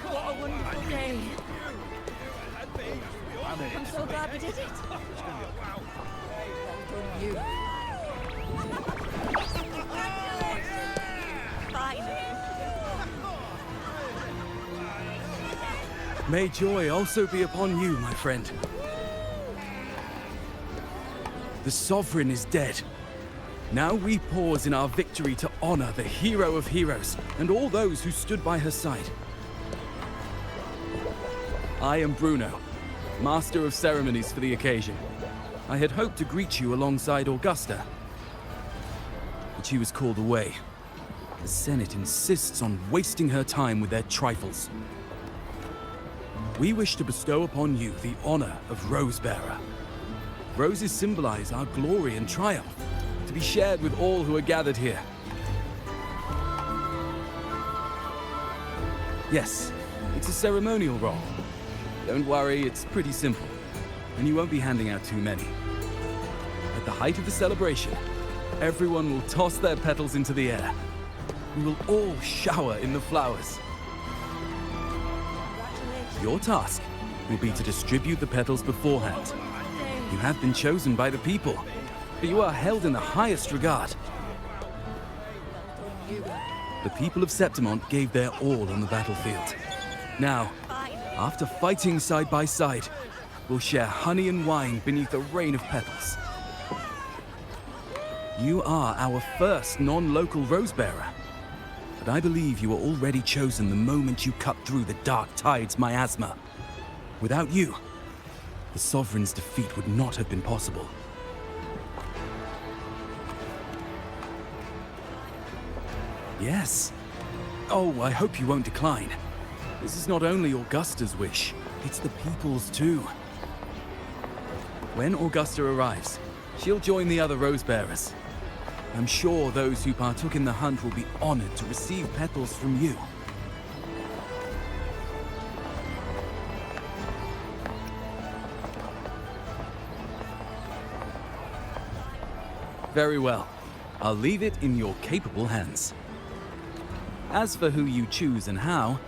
What a wonderful day. I'm so glad we did it. Well done, you. Finally. May joy also be upon you, my friend. The Sovereign is dead. Now we pause in our victory to honor the hero of heroes and all those who stood by her side. I am Bruno, Master of Ceremonies for the occasion. I had hoped to greet you alongside Augusta, but she was called away. The Senate insists on wasting her time with their trifles. We wish to bestow upon you the honor of Rose-bearer. Roses symbolize our glory and triumph, to be shared with all who are gathered here. Yes, it's a ceremonial role. Don't worry, it's pretty simple, and you won't be handing out too many. At the height of the celebration, everyone will toss their petals into the air. We will all shower in the flowers. Your task will be to distribute the petals beforehand. You have been chosen by the people, but you are held in the highest regard. The people of Septimont gave their all on the battlefield. Now, after fighting side by side, we'll share honey and wine beneath a rain of petals. You are our first non-local rose-bearer, but I believe you were already chosen the moment you cut through the dark tide's miasma. Without you, the Sovereign's defeat would not have been possible. Yes. Oh, I hope you won't decline. This is not only Augusta's wish, it's the people's too. When Augusta arrives, she'll join the other rose-bearers. I'm sure those who partook in the hunt will be honored to receive petals from you. Very well. I'll leave it in your capable hands. As for who you choose and how,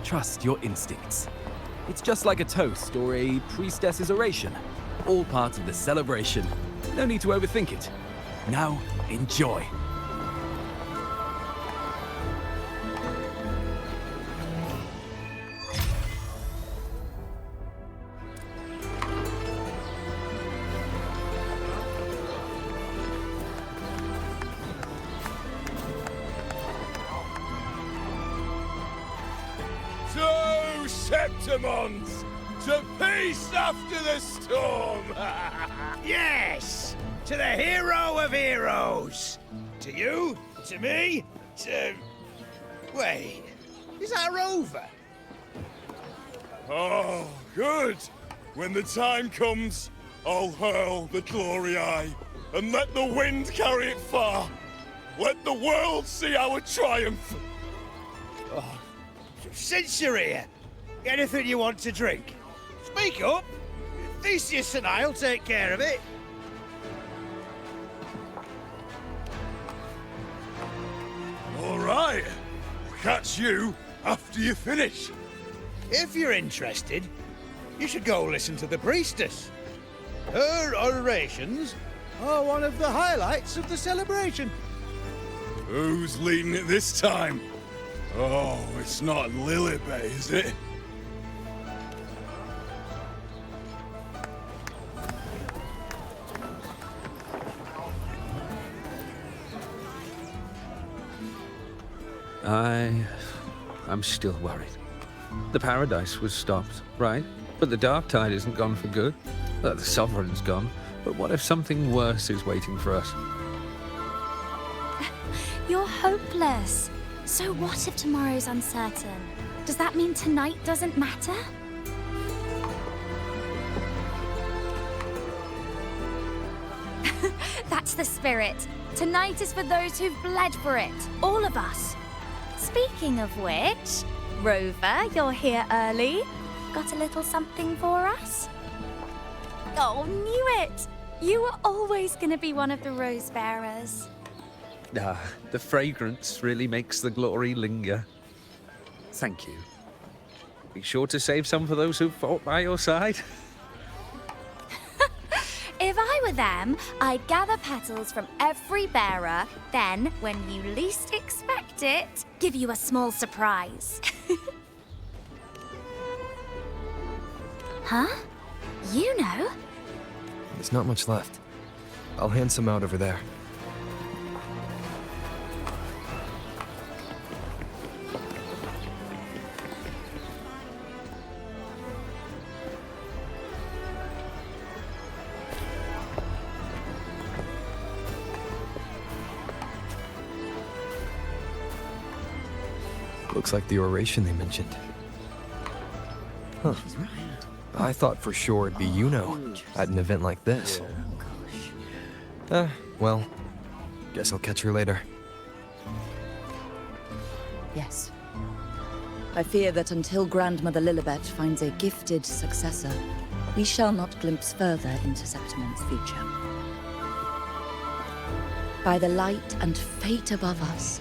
trust your instincts. It's just like a toast or a priestess's oration. All part of the celebration. No need to overthink it. Now, enjoy. Septimons, to peace after the storm! Yes! To the hero of heroes! To you, to me, to... Wait, is that Rover? Oh, good! When the time comes, I'll hurl the glory eye and let the wind carry it far. Let the world see our triumph! Oh, since you're here, anything you want to drink? Speak up! Theseus and I'll take care of it. All right. I'll catch you after you finish. If you're interested, you should go listen to the priestess. Her orations are one of the highlights of the celebration. Who's leading it this time? Oh, it's not Lillibet, is it? I'm still worried. The paradise was stopped, right? But the dark tide isn't gone for good. The Sovereign's gone. But what if something worse is waiting for us? You're hopeless. So what if tomorrow's uncertain? Does that mean tonight doesn't matter? That's the spirit. Tonight is for those who've bled for it. All of us. Speaking of which, Rover, you're here early. Got a little something for us? Oh, knew it! You were always going to be one of the rose bearers. The fragrance really makes the glory linger. Thank you. Be sure to save some for those who fought by your side. If I were them, I'd gather petals from every bearer, then, when you least expect it, give you a small surprise. Huh? You know? There's not much left. I'll hand some out over there. Looks like the oration they mentioned. Huh. I thought for sure it'd be Iuno at an event like this. Well, guess I'll catch her later. Yes. I fear that until Grandmother Lillibet finds a gifted successor, we shall not glimpse further into Septimon's future. By the light and fate above us,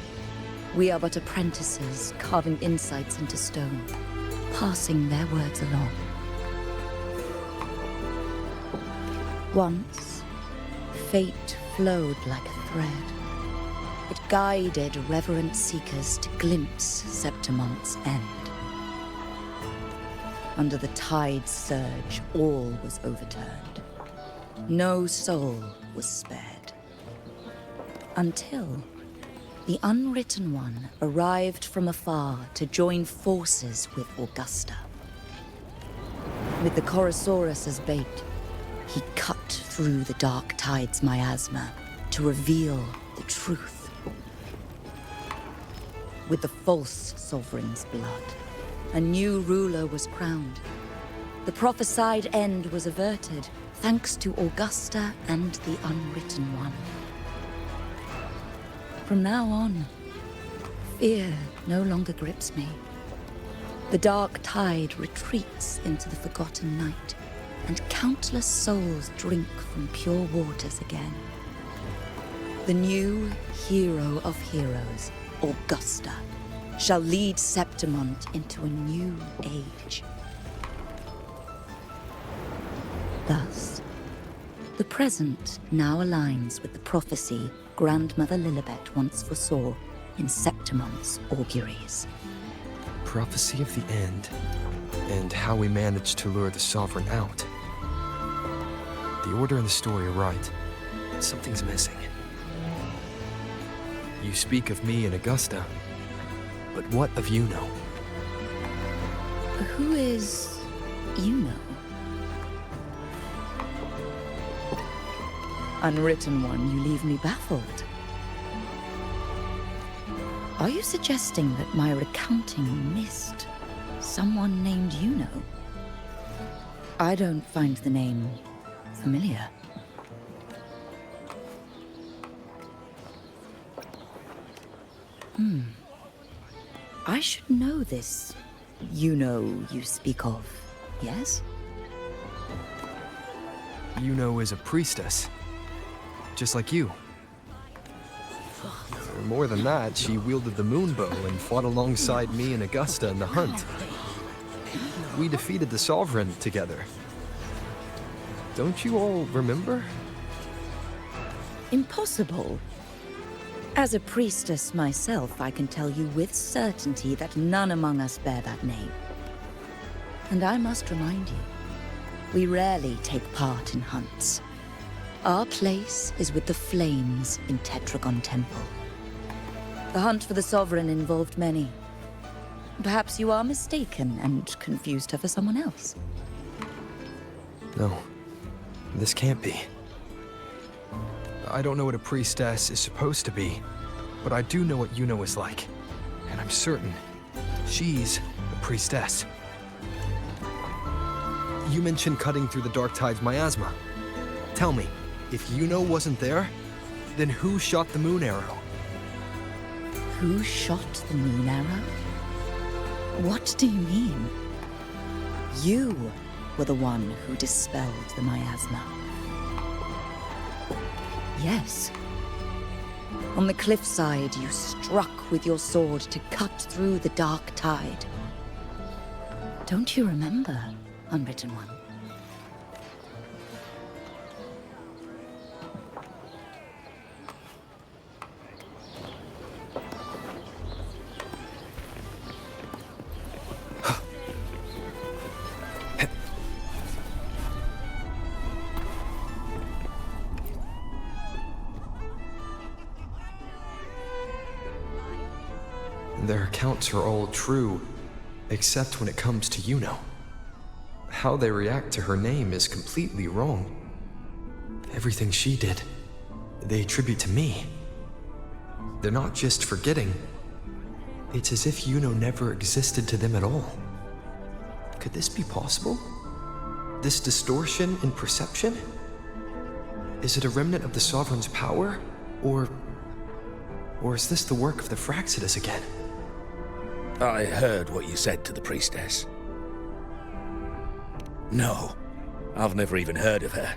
we are but apprentices carving insights into stone, passing their words along. Once, fate flowed like a thread. It guided reverent seekers to glimpse Septimon's end. Under the tide's surge, all was overturned. No soul was spared. Until the Unwritten One arrived from afar to join forces with Augusta. With the Chorosaurus as bait, he cut through the dark tide's miasma to reveal the truth. With the false sovereign's blood, a new ruler was crowned. The prophesied end was averted thanks to Augusta and the Unwritten One. From now on, fear no longer grips me. The dark tide retreats into the forgotten night, and countless souls drink from pure waters again. The new hero of heroes, Augusta, shall lead Septimont into a new age. Thus, the present now aligns with the prophecy Grandmother Lillibet once foresaw in Septimont's auguries. Prophecy of the end, and how we managed to lure the Sovereign out. The order and the story are right. Something's missing. You speak of me and Augusta, but what of Iuno? Who is Iuno? Unwritten One, you leave me baffled. Are you suggesting that my recounting missed someone named Iuno? I don't find the name familiar. I should know this Iuno you speak of, yes? Iuno is a priestess, just like you. More than that, she wielded the moon bow and fought alongside me and Augusta in the hunt. We defeated the Sovereign together. Don't you all remember? Impossible. As a priestess myself, I can tell you with certainty that none among us bear that name. And I must remind you, we rarely take part in hunts. Our place is with the flames in Tetragon Temple. The hunt for the Sovereign involved many. Perhaps you are mistaken and confused her for someone else. No, this can't be. I don't know what a priestess is supposed to be, but I do know what Iuno is like. And I'm certain she's a priestess. You mentioned cutting through the Dark Tide's miasma. Tell me, if Iuno wasn't there, then who shot the moon arrow? Who shot the moon arrow? What do you mean? You were the one who dispelled the miasma. Yes. On the cliffside, you struck with your sword to cut through the dark tide. Don't you remember, Unwritten One? Their accounts are all true, except when it comes to Iuno. How they react to her name is completely wrong. Everything she did, they attribute to me. They're not just forgetting. It's as if Iuno never existed to them at all. Could this be possible? This distortion in perception? Is it a remnant of the Sovereign's power? Or is this the work of the Fraxidus again? I heard what you said to the priestess. No, I've never even heard of her.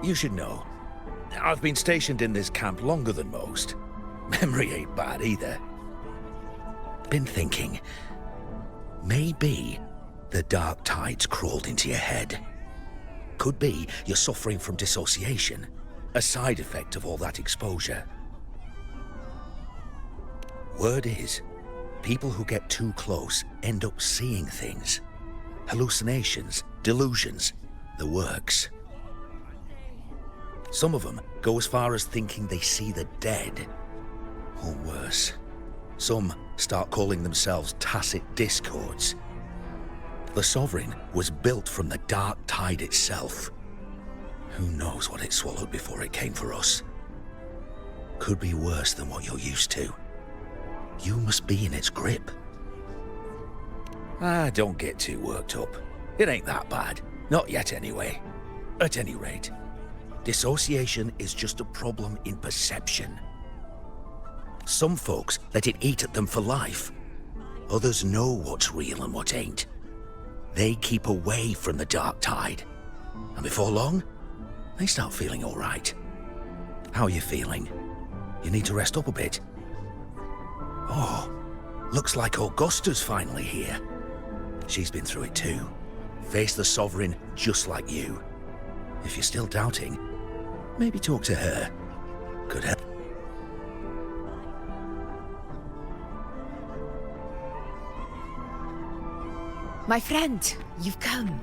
You should know, I've been stationed in this camp longer than most. Memory ain't bad either. Been thinking, maybe the dark tides crawled into your head. Could be you're suffering from dissociation, a side effect of all that exposure. Word is, people who get too close end up seeing things. Hallucinations, delusions, the works. Some of them go as far as thinking they see the dead. Or worse, some start calling themselves tacit discords. The Sovereign was built from the dark tide itself. Who knows what it swallowed before it came for us? Could be worse than what you're used to. You must be in its grip. Don't get too worked up. It ain't that bad. Not yet, anyway. At any rate, dissociation is just a problem in perception. Some folks let it eat at them for life. Others know what's real and what ain't. They keep away from the dark tide. And before long, they start feeling all right. How are you feeling? You need to rest up a bit. Oh, looks like Augusta's finally here. She's been through it too. Faced the Sovereign just like you. If you're still doubting, maybe talk to her. Could help. My friend, you've come.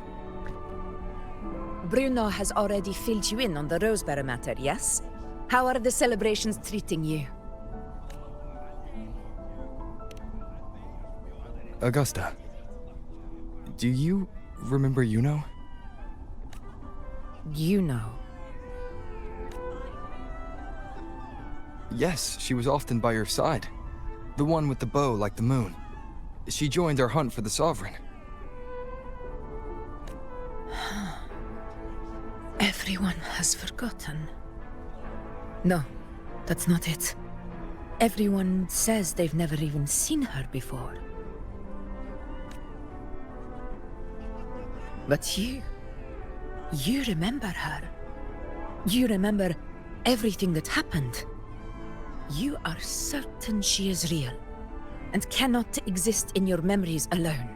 Bruno has already filled you in on the Rosebearer matter, yes? How are the celebrations treating you? Augusta, do you remember Iuno? Iuno. Yes, she was often by your side. The one with the bow like the moon. She joined our hunt for the Sovereign. Everyone has forgotten. No, that's not it. Everyone says they've never even seen her before. But you remember her. You remember everything that happened. You are certain she is real and cannot exist in your memories alone.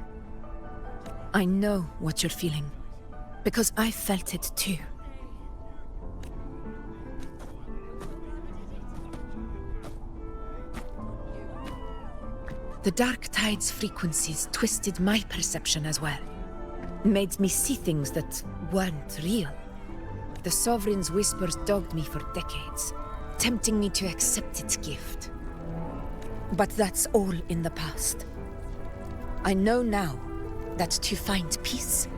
I know what you're feeling, because I felt it too. The dark tide's frequencies twisted my perception as well. Made me see things that weren't real. The Sovereign's whispers dogged me for decades, tempting me to accept its gift. But that's all in the past. I know now that to find peace,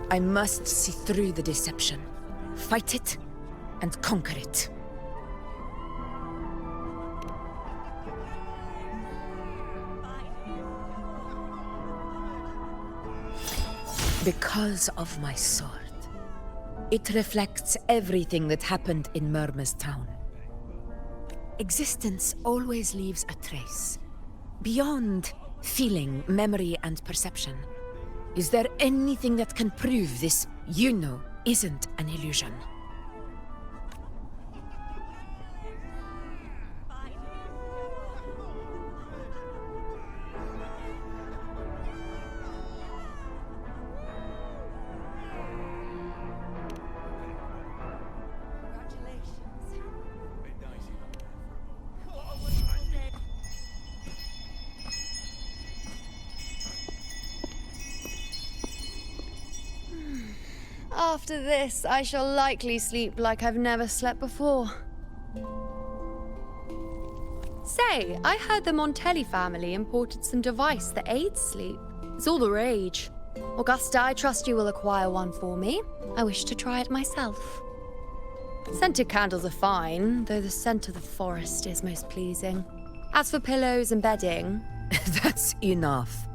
I must see through the deception, fight it, and conquer it. Because of my sword. It reflects everything that happened in Murma's town. Existence always leaves a trace. Beyond feeling, memory, and perception. Is there anything that can prove this Iuno isn't an illusion? After this, I shall likely sleep like I've never slept before. Say, I heard the Montelli family imported some device that aids sleep. It's all the rage. Augusta, I trust you will acquire one for me. I wish to try it myself. Scented candles are fine, though the scent of the forest is most pleasing. As for pillows and bedding... That's enough.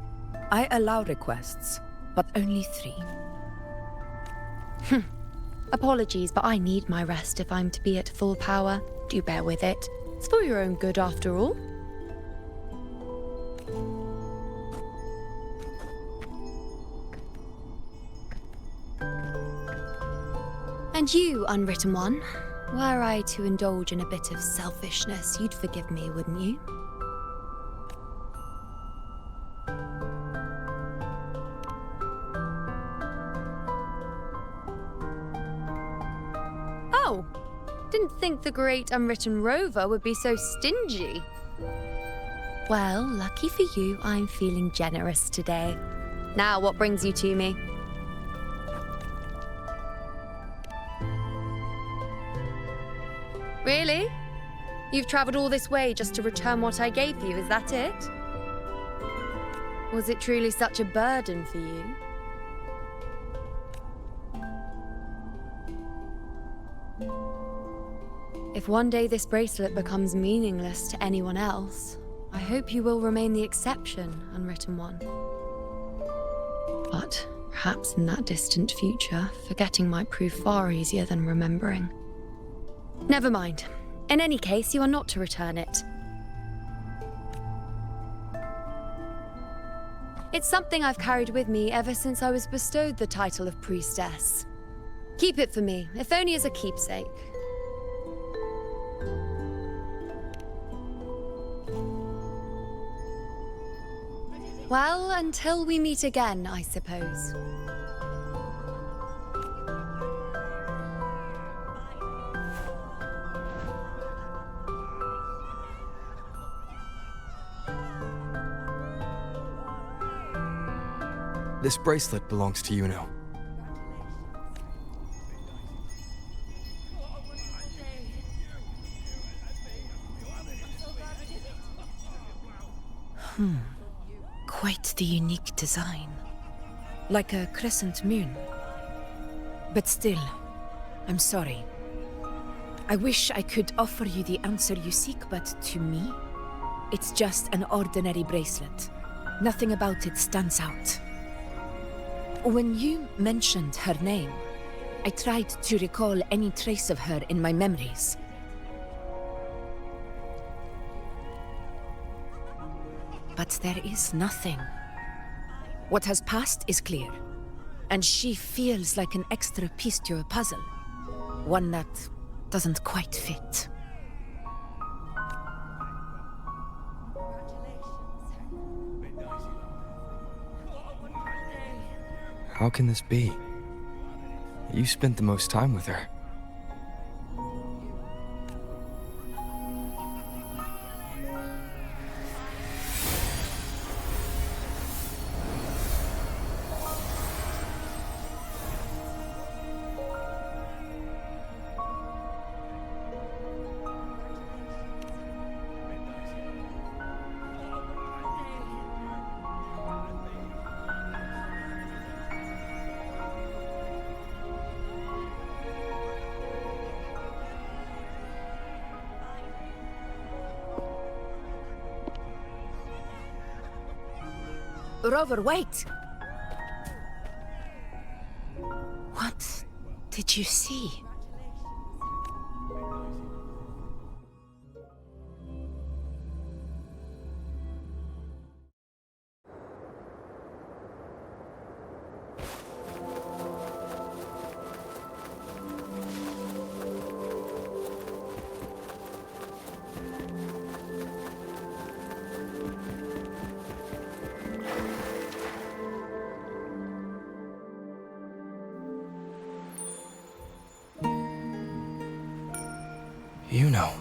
I allow requests, but only 3. Apologies, but I need my rest if I'm to be at full power. Do bear with it. It's for your own good, after all. And you, unwritten one, were I to indulge in a bit of selfishness, you'd forgive me, wouldn't you? Oh, didn't think the great unwritten rover would be so stingy. Well, lucky for you, I'm feeling generous today. Now, what brings you to me? Really? You've travelled all this way just to return what I gave you, is that it? Was it truly such a burden for you? If one day this bracelet becomes meaningless to anyone else, I hope you will remain the exception, unwritten one. But perhaps in that distant future, forgetting might prove far easier than remembering. Never mind. In any case, you are not to return it. It's something I've carried with me ever since I was bestowed the title of priestess. Keep it for me, if only as a keepsake. Well, until we meet again, I suppose. This bracelet belongs to Iuno. Quite the unique design. Like a crescent moon. But still, I'm sorry. I wish I could offer you the answer you seek, but to me, it's just an ordinary bracelet. Nothing about it stands out. When you mentioned her name, I tried to recall any trace of her in my memories. But there is nothing. What has passed is clear, and she feels like an extra piece to a puzzle, one that doesn't quite fit. How can this be? You spent the most time with her. Rover, wait! What did you see? Iuno.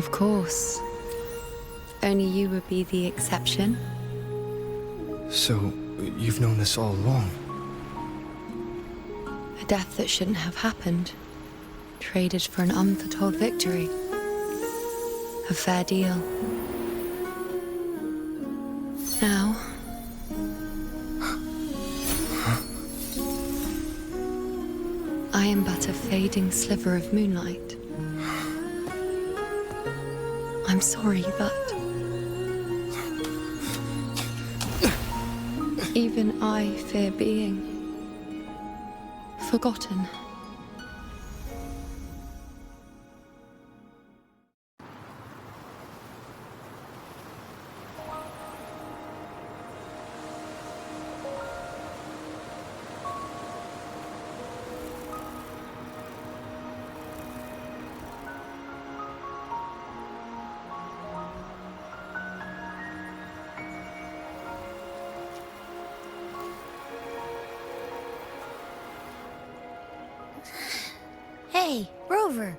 Of course. Only you would be the exception. So, you've known this all along? A death that shouldn't have happened. Traded for an unforetold victory. A fair deal. Now... I am but a fading sliver of moonlight. I'm sorry that... even I fear being... forgotten. Hey, Rover.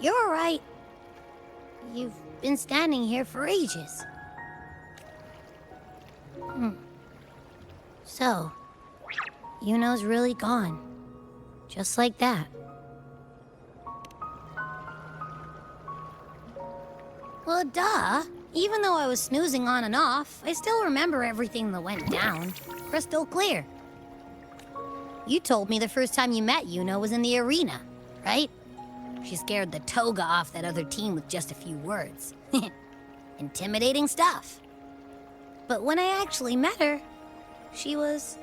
You're all right. You've been standing here for ages. So, Iuno's really gone. Just like that. Well, duh. Even though I was snoozing on and off, I still remember everything that went down. Crystal clear. You told me the first time you met Iuno was in the arena, right? She scared the toga off that other team with just a few words. Intimidating stuff. But when I actually met her, she was...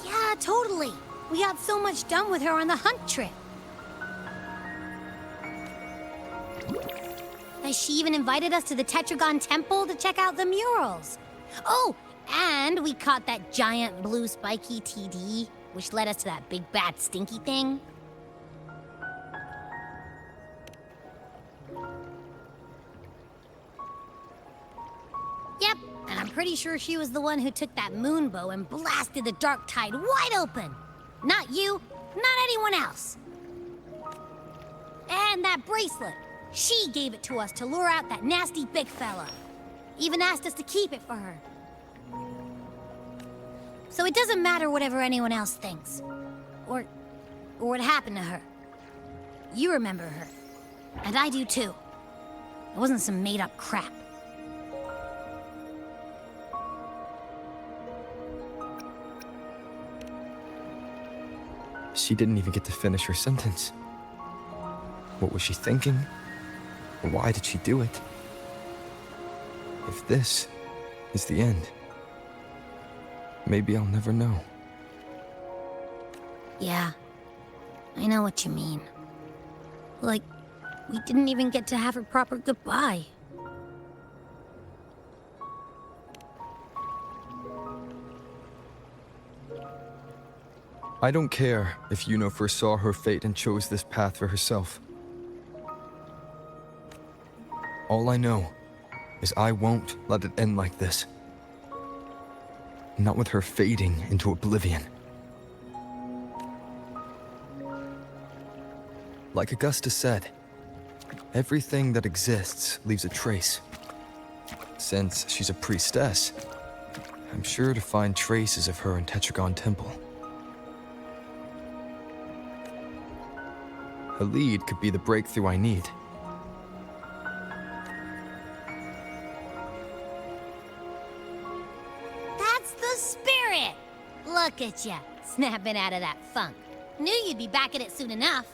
Yeah, totally. We got so much done with her on the hunt trip. She even invited us to the Tetragon Temple to check out the murals. Oh, and we caught that giant blue spiky TD, which led us to that big bad stinky thing. Yep, and I'm pretty sure she was the one who took that moon bow and blasted the dark tide wide open. Not you, not anyone else. And that bracelet. She gave it to us to lure out that nasty big fella. Even asked us to keep it for her. So it doesn't matter whatever anyone else thinks. Or what happened to her. You remember her. And I do too. It wasn't some made-up crap. She didn't even get to finish her sentence. What was she thinking? Why did she do it? If this is the end, maybe I'll never know. Yeah, I know what you mean. Like, we didn't even get to have a proper goodbye. I don't care if Iuno foresaw her fate and chose this path for herself. All I know is I won't let it end like this. Not with her fading into oblivion. Like Augusta said, everything that exists leaves a trace. Since she's a priestess, I'm sure to find traces of her in Tetragon Temple. A lead could be the breakthrough I need. Look at ya, snapping out of that funk. Knew you'd be back at it soon enough.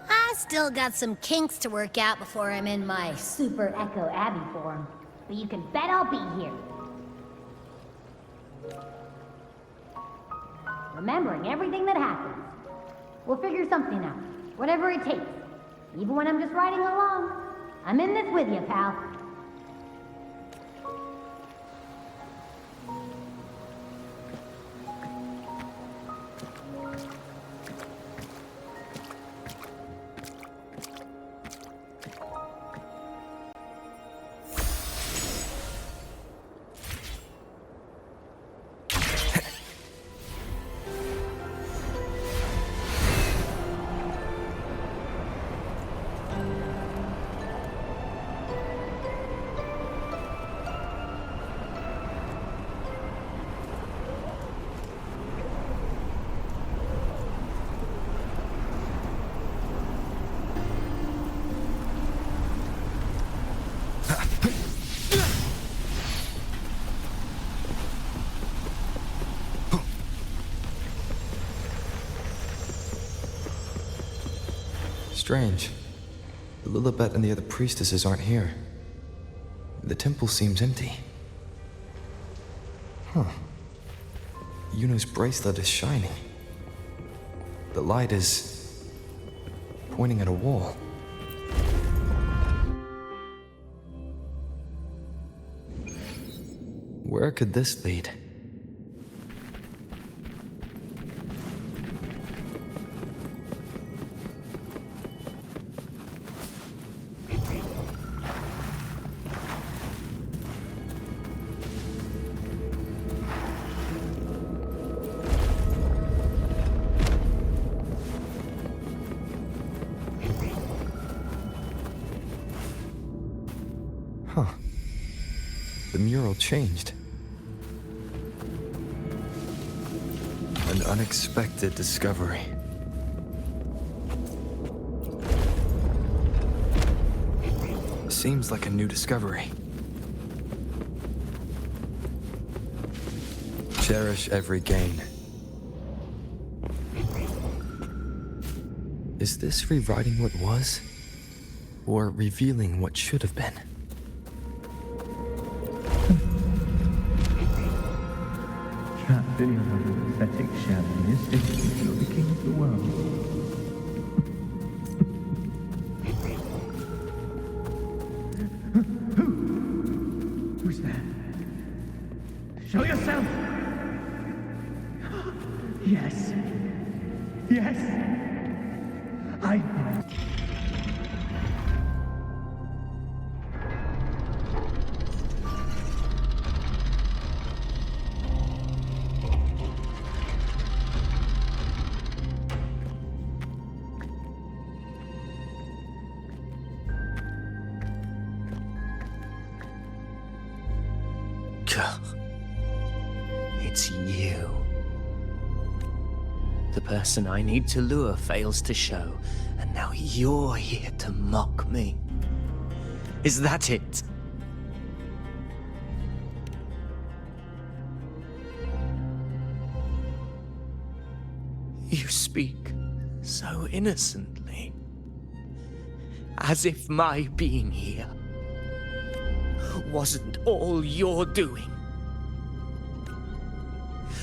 I still got some kinks to work out before I'm in my Super Echo Abbey form, but you can bet I'll be here. Remembering everything that happens. We'll figure something out, whatever it takes. Even when I'm just riding along. I'm in this with you, pal. strange. The Lillibet and the other priestesses aren't here. The temple seems empty. Huh. Iuno's bracelet is shining. The light is pointing at a wall. Where could this lead? Huh. The mural changed. An unexpected discovery. Seems like a new discovery. Cherish every gain. Is this rewriting what was? Or revealing what should have been? Trapped in your pathetic shallowness, you're the king of the world. Who's there? Show yourself! Yes. Yes. I... It's you. The person I need to lure fails to show, and now you're here to mock me. Is that it? You speak so innocently, as if my being here wasn't all you're doing.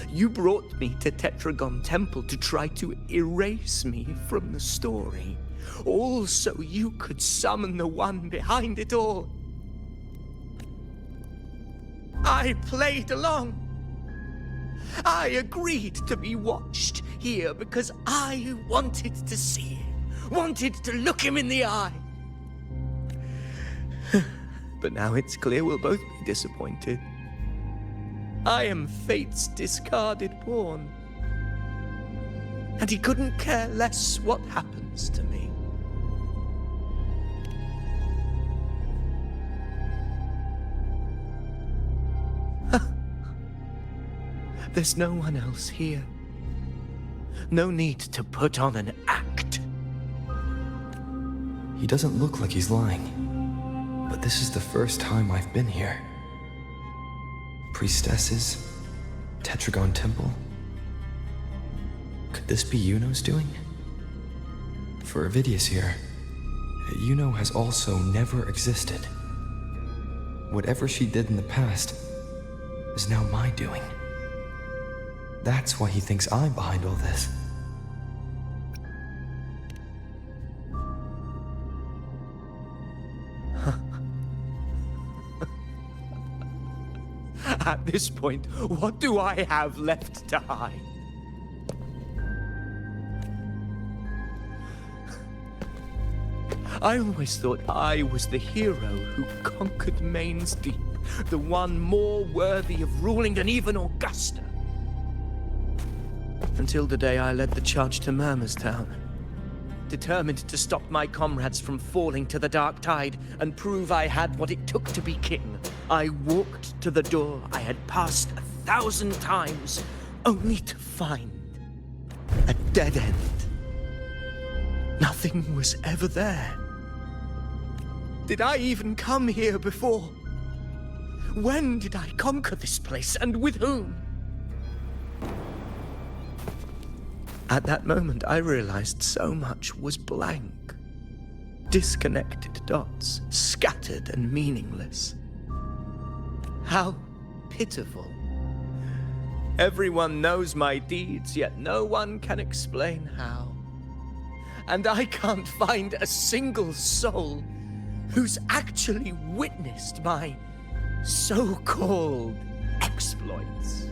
You brought me to Tetragon Temple to try to erase me from the story, all so you could summon the one behind it all. I played along. I agreed to be watched here because I wanted to see him, wanted to look him in the eye. But now it's clear we'll both be disappointed. I am fate's discarded pawn. And he couldn't care less what happens to me. There's no one else here. No need to put on an act. He doesn't look like he's lying. But this is the first time I've been here. Priestesses? Tetragon Temple? Could this be Iuno's doing? For Avidius here, Iuno has also never existed. Whatever she did in the past is now my doing. That's why he thinks I'm behind all this. At this point, what do I have left to hide? I always thought I was the hero who conquered Main's Deep, the one more worthy of ruling than even Augusta. Until the day I led the charge to Murmur's Town, determined to stop my comrades from falling to the dark tide and prove I had what it took to be king. I walked to the door I had passed 1,000 times, only to find a dead end. Nothing was ever there. Did I even come here before? When did I conquer this place, and with whom? At that moment, I realized so much was blank. disconnected dots, scattered and meaningless. How pitiful. Everyone knows my deeds, yet no one can explain how. And I can't find a single soul who's actually witnessed my so-called exploits.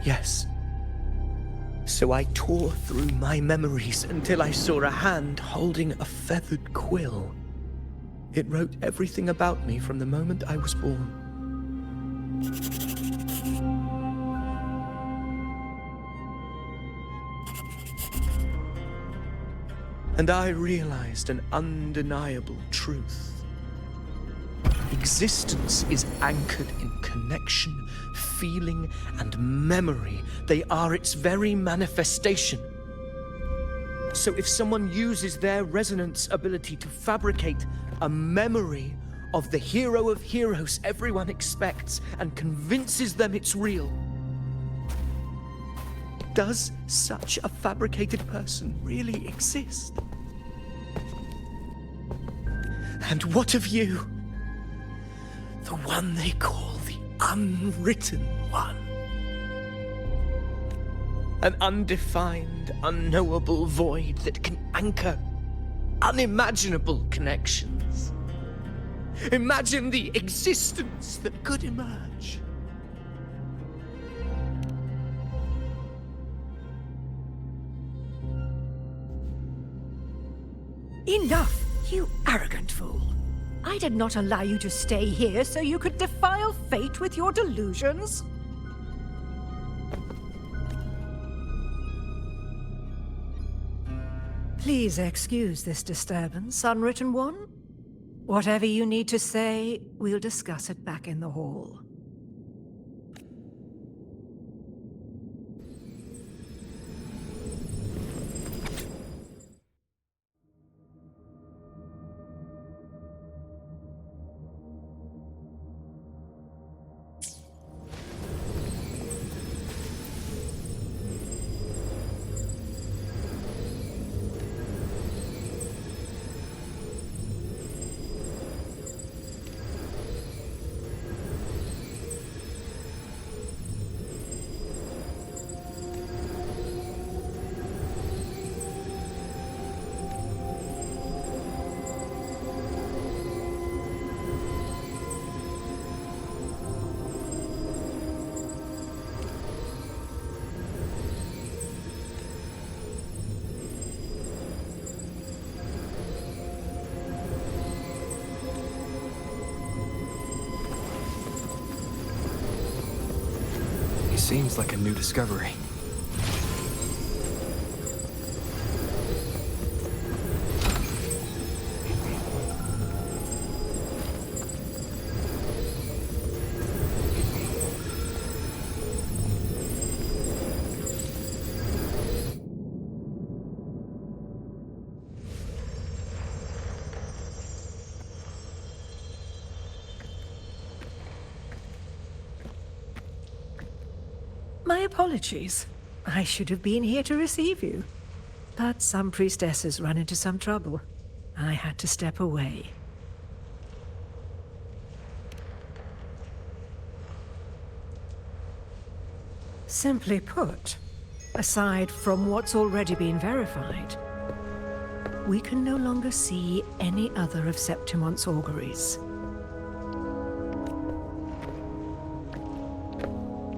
Yes. So I tore through my memories until I saw a hand holding a feathered quill. It wrote everything about me from the moment I was born. And I realized an undeniable truth. Existence is anchored in connection, feeling, and memory. They are its very manifestation. So if someone uses their resonance ability to fabricate a memory of the hero of heroes everyone expects and convinces them it's real, does such a fabricated person really exist? And what of you? The one they call the unwritten one. An undefined, unknowable void that can anchor unimaginable connections. Imagine the existence that could emerge. Enough, you arrogant fool. I did not allow you to stay here so you could defile fate with your delusions. Please excuse this disturbance, Unwritten One. Whatever you need to say, we'll discuss it back in the hall. Seems like a new discovery. My apologies. I should have been here to receive you. But some priestesses run into some trouble. I had to step away. Simply put, aside from what's already been verified, we can no longer see any other of Septimon's auguries.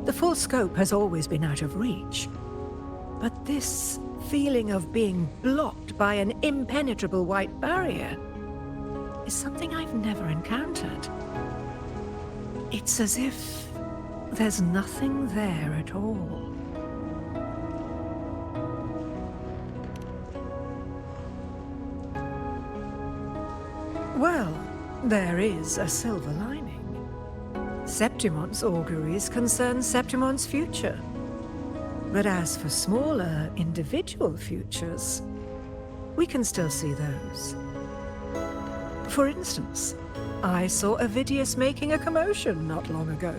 The full scope has always been out of reach, but this feeling of being blocked by an impenetrable white barrier is something I've never encountered. It's as if there's nothing there at all. Well, there is a silver lining. Septimon's auguries concern Septimon's future. But as for smaller, individual futures, we can still see those. For instance, I saw Avidius making a commotion not long ago.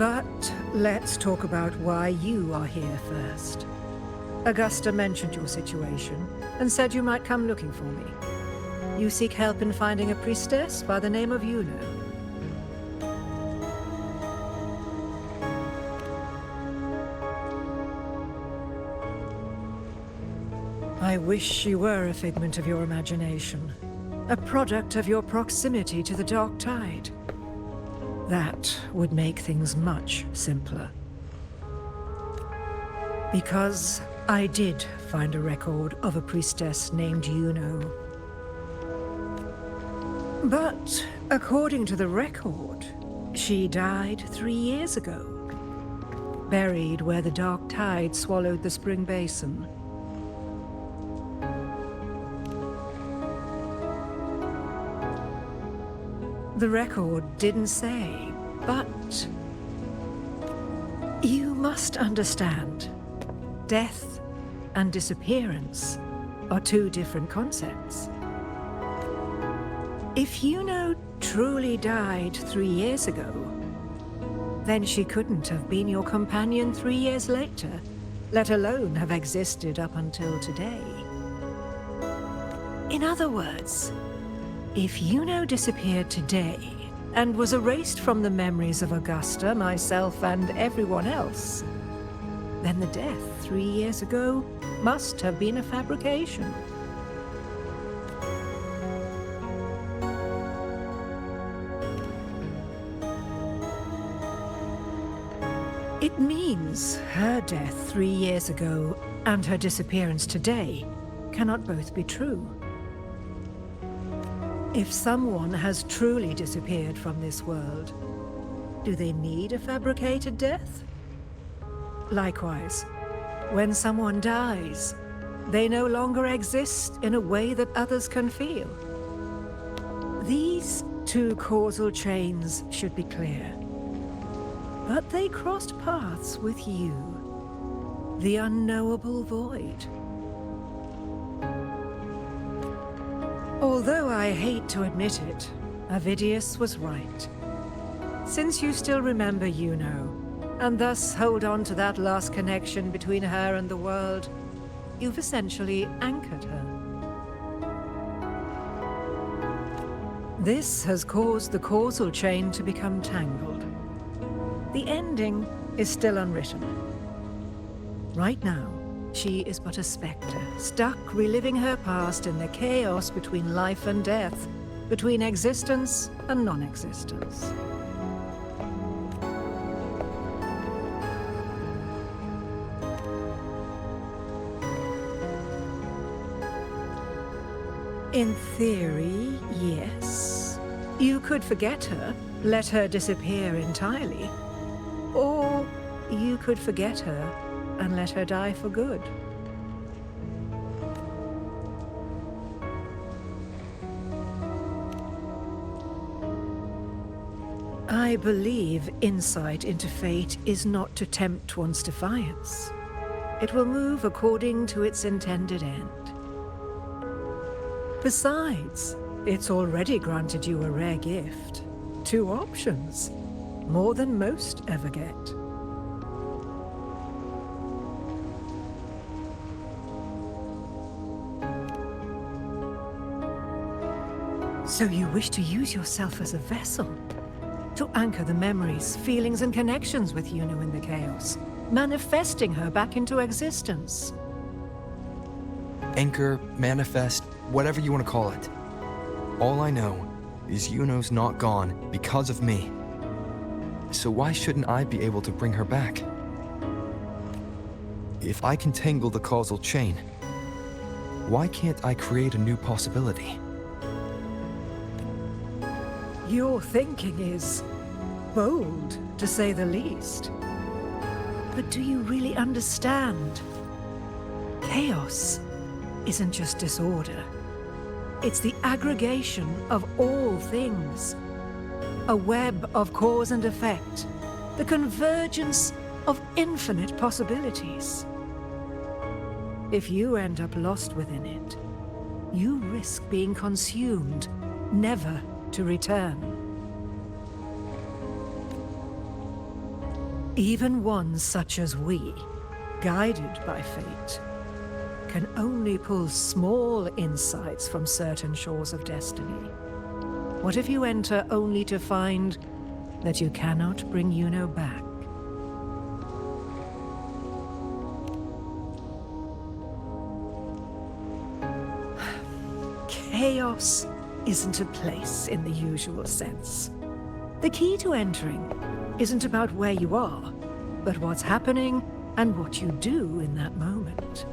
But let's talk about why you are here first. Augusta mentioned your situation and said you might come looking for me. You seek help in finding a priestess by the name of Iuno. I wish she were a figment of your imagination, a product of your proximity to the dark tide. That would make things much simpler. Because I did find a record of a priestess named Iuno. But according to the record, she died 3 years ago, buried where the dark tide swallowed the spring basin. The record didn't say, but you must understand, death and disappearance are two different concepts. If Iuno truly died 3 years ago, then she couldn't have been your companion 3 years later, let alone have existed up until today. In other words, if Iuno disappeared today and was erased from the memories of Augusta, myself, and everyone else, then the death 3 years ago must have been a fabrication. It means her death 3 years ago and her disappearance today cannot both be true. If someone has truly disappeared from this world, do they need a fabricated death? Likewise, when someone dies, they no longer exist in a way that others can feel. These two causal chains should be clear. But they crossed paths with you, the unknowable void. Although I hate to admit it, Avidius was right. Since you still remember Iuno, and thus hold on to that last connection between her and the world, you've essentially anchored her. This has caused the causal chain to become tangled. The ending is still unwritten. Right now, she is but a spectre, stuck reliving her past in the chaos between life and death, between existence and non-existence. In theory, yes. You could forget her, let her disappear entirely. Or you could forget her and let her die for good. I believe insight into fate is not to tempt one's defiance. It will move according to its intended end. Besides, it's already granted you a rare gift. 2 options, more than most ever get. So you wish to use yourself as a vessel, to anchor the memories, feelings, and connections with Iuno in the chaos, manifesting her back into existence. Anchor, manifest, whatever you want to call it. All I know is Iuno's not gone because of me. So why shouldn't I be able to bring her back? If I can tangle the causal chain, why can't I create a new possibility? Your thinking is bold, to say the least. But do you really understand? Chaos isn't just disorder. It's the aggregation of all things. A web of cause and effect. The convergence of infinite possibilities. If you end up lost within it, you risk being consumed, never to return. Even ones such as we, guided by fate, can only pull small insights from certain shores of destiny. What if you enter only to find that you cannot bring Iuno back? Chaos isn't a place in the usual sense. The key to entering isn't about where you are, but what's happening and what you do in that moment.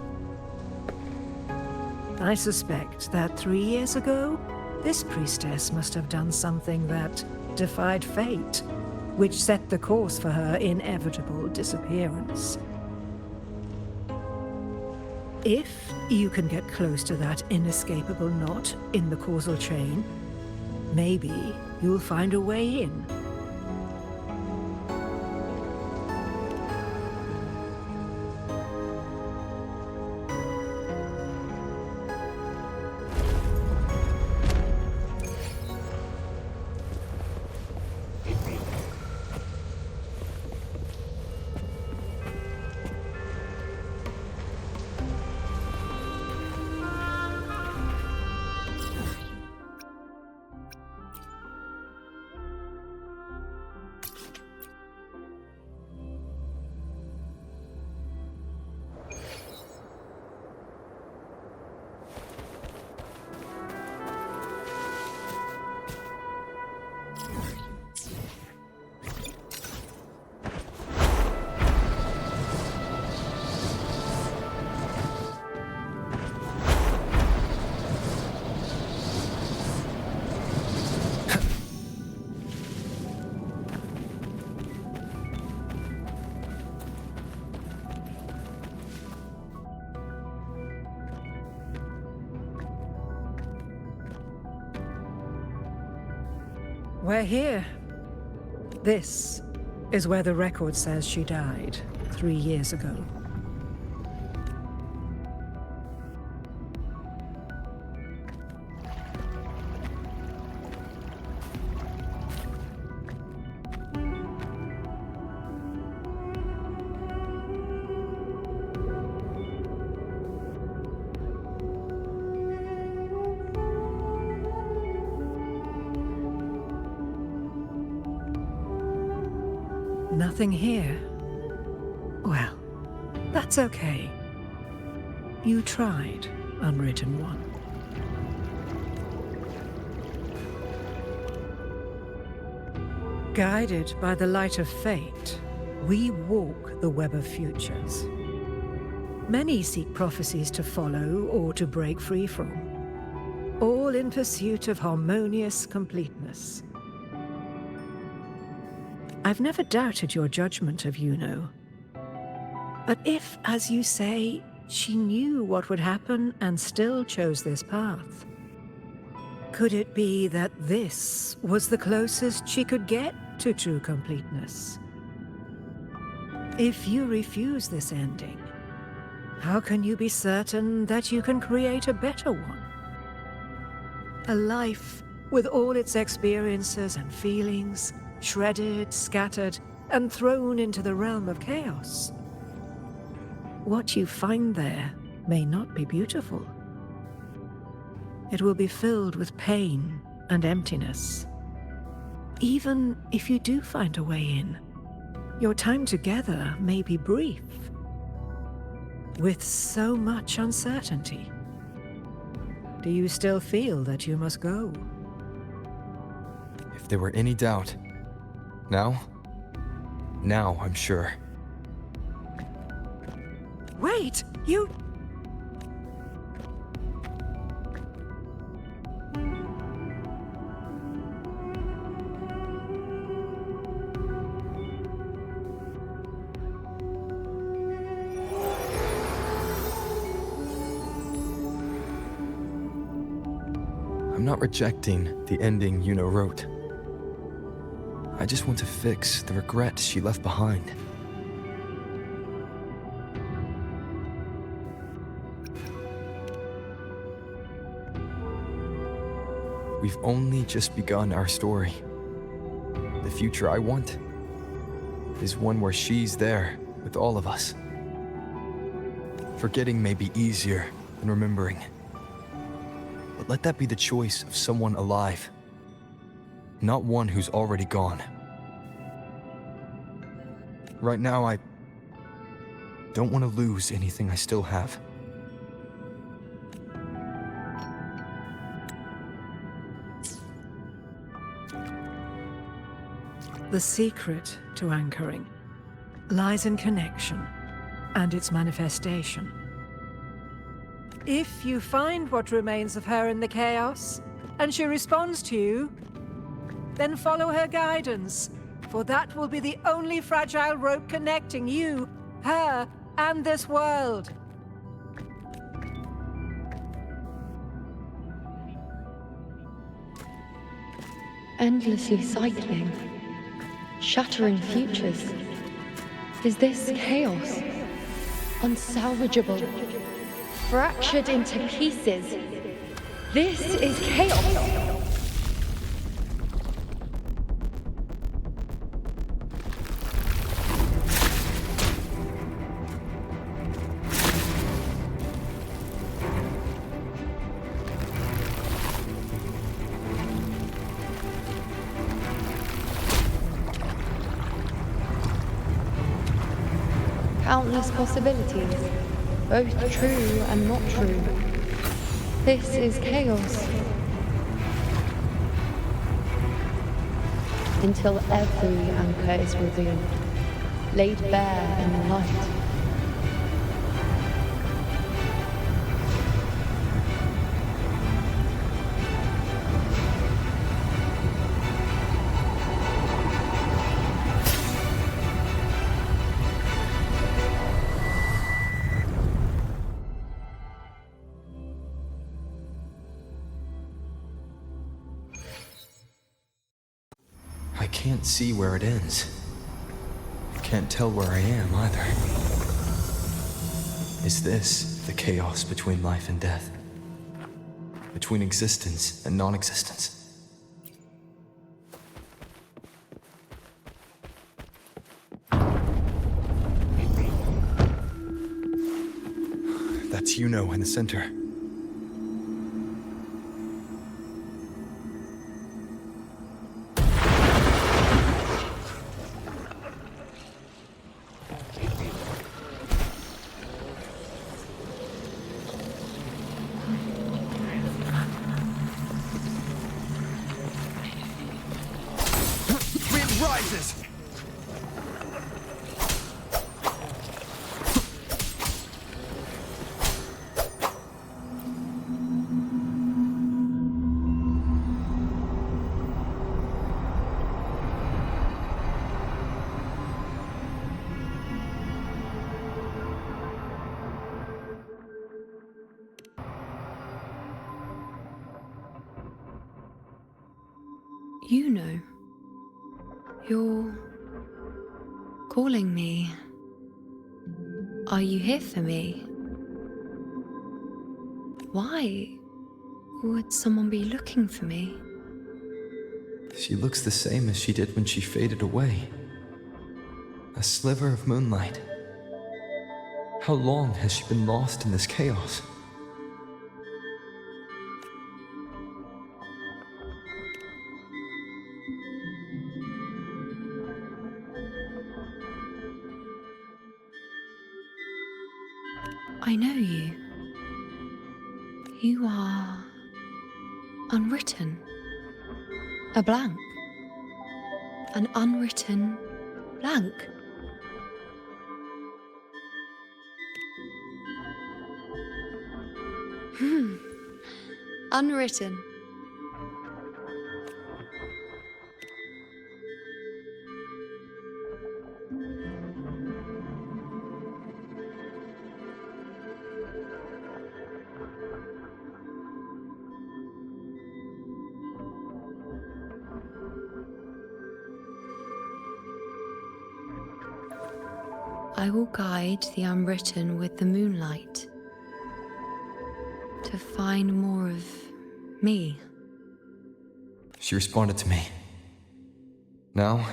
I suspect that 3 years ago, this priestess must have done something that defied fate, which set the course for her inevitable disappearance. If you can get close to that inescapable knot in the causal chain, maybe you'll find a way in. We're here. This is where the record says she died 3 years ago. Nothing here. Well, that's okay. You tried, Unwritten One. Guided by the light of fate, we walk the web of futures. Many seek prophecies to follow or to break free from, all in pursuit of harmonious completeness. I've never doubted your judgment of Iuno. But if, as you say, she knew what would happen and still chose this path, could it be that this was the closest she could get to true completeness? If you refuse this ending, how can you be certain that you can create a better one? A life with all its experiences and feelings, shredded, scattered, and thrown into the realm of chaos. What you find there may not be beautiful. It will be filled with pain and emptiness. Even if you do find a way in, your time together may be brief, with so much uncertainty. Do you still feel that you must go? If there were any doubt, now I'm sure. Wait, you... I'm not rejecting the ending Iuno wrote. I just want to fix the regret she left behind. We've only just begun our story. The future I want, is one where she's there with all of us. Forgetting may be easier than remembering. But let that be the choice of someone alive, not one who's already gone. Right now, I don't want to lose anything I still have. The secret to anchoring lies in connection and its manifestation. If you find what remains of her in the chaos, and she responds to you, then follow her guidance, for that will be the only fragile rope connecting you, her, and this world. Endlessly cycling, shattering futures. Is this chaos? Unsalvageable, fractured into pieces. This is chaos. Countless possibilities, both true and not true. This is chaos. Until every anchor is revealed, laid bare in the light. I can't see where it ends. I can't tell where I am either. Is this the chaos between life and death? Between existence and non-existence? That's Iuno in the center. Rises! Iuno. You're calling me. Are you here for me? Why would someone be looking for me? She looks the same as she did when she faded away. A sliver of moonlight. How long has she been lost in this chaos? I know you. You are unwritten. A blank. An unwritten blank. Unwritten. I will guide the unwritten with the moonlight to find more of me. She responded to me. Now,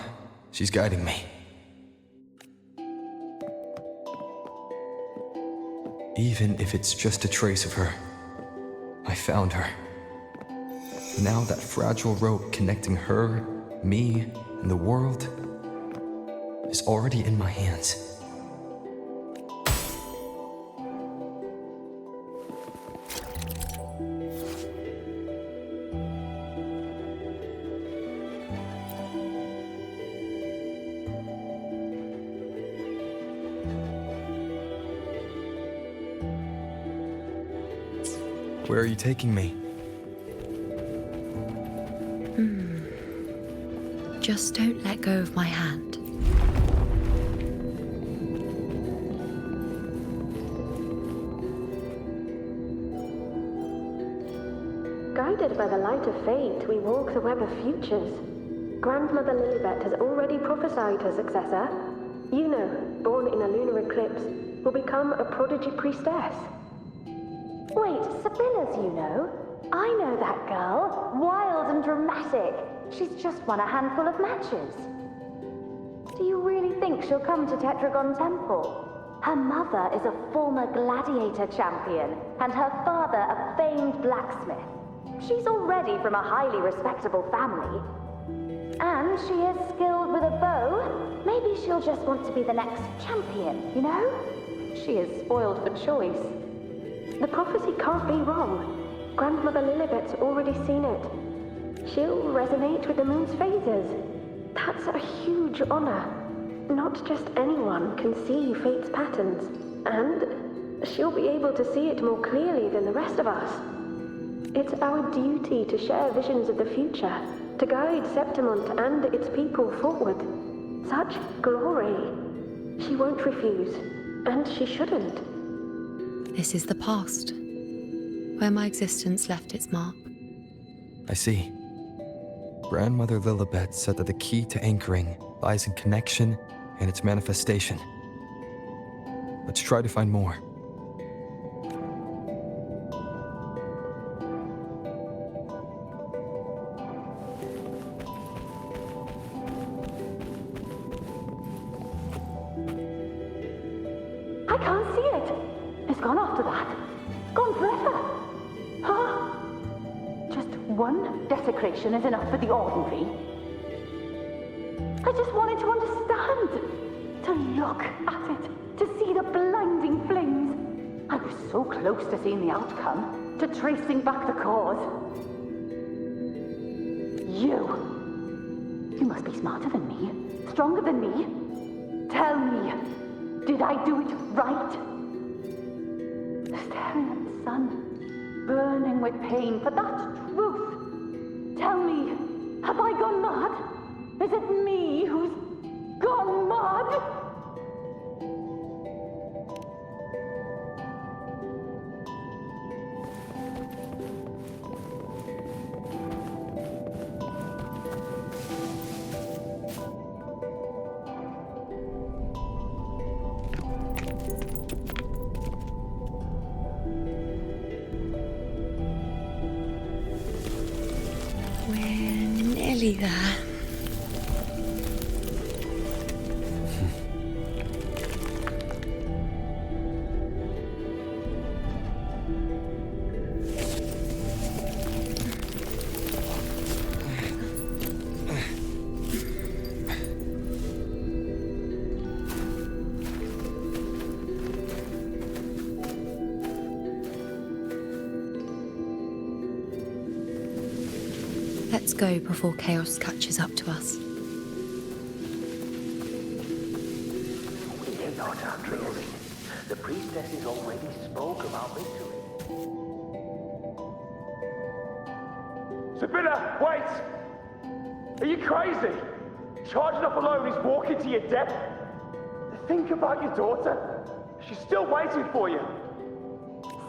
she's guiding me. Even if it's just a trace of her, I found her. Now that fragile rope connecting her, me, and the world is already in my hands. Where are you taking me? Just don't let go of my hand. Guided by the light of fate, we walk the web of futures. Grandmother Lillibet has already prophesied her successor. Iuno, born in a lunar eclipse, will become a prodigy priestess. Wait, Sibylla's Iuno? I know that girl. Wild and dramatic. She's just won a handful of matches. Do you really think she'll come to Tetragon Temple? Her mother is a former gladiator champion, and her father a famed blacksmith. She's already from a highly respectable family. And she is skilled with a bow. Maybe she'll just want to be the next champion, you know? She is spoiled for choice. The prophecy can't be wrong. Grandmother Lillibet's already seen it. She'll resonate with the moon's phases. That's a huge honor. Not just anyone can see fate's patterns. And she'll be able to see it more clearly than the rest of us. It's our duty to share visions of the future, to guide Septimont and its people forward. Such glory. She won't refuse, and she shouldn't. This is the past, where my existence left its mark. I see. Grandmother Lillibet said that the key to anchoring lies in connection and its manifestation. Let's try to find more. I can't see it. It's gone after that. Gone forever. Huh? Just one desecration is enough for the ordinary. I just wanted to understand. To look at it. To see the blinding flames. I was so close to seeing the outcome. To tracing back the cause. You must be smarter than me. Stronger than me. Tell me. Did I do it right? Staring at the sun, burning with pain for that truth. Tell me, have I gone mad? Is it me who's gone mad? Nearly there. Let's go before chaos catches up to us. You're not after all. The priestesses already spoke about victory. Sibylla, wait! Are you crazy? Charging up alone is walking to your death. Think about your daughter. She's still waiting for you.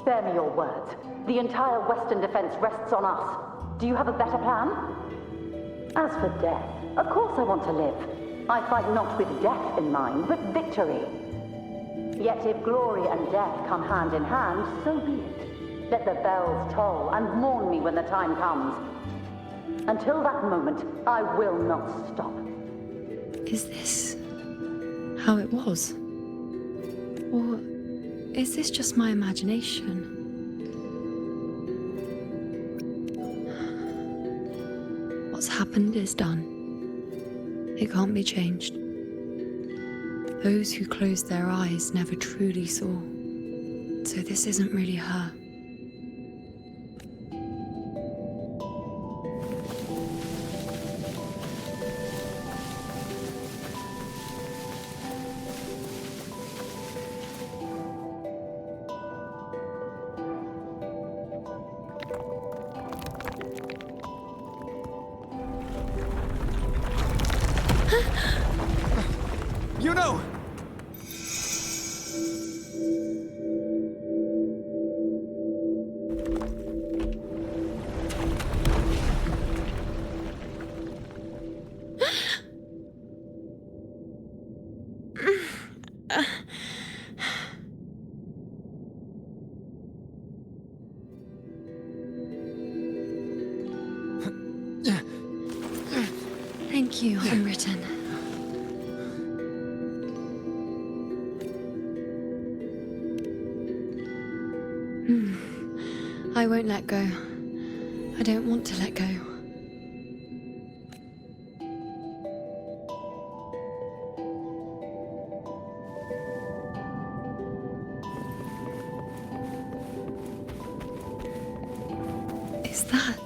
Spare me your words. The entire Western defense rests on us. Do you have a better plan? As for death, of course I want to live. I fight not with death in mind, but victory. Yet if glory and death come hand in hand, so be it. Let the bells toll and mourn me when the time comes. Until that moment, I will not stop. Is this how it was? Or is this just my imagination? What's happened is done. It can't be changed. Those who closed their eyes never truly saw. So this isn't really her. Iuno! Thank you, Unwritten. I won't let go. I don't want to let go. Is that?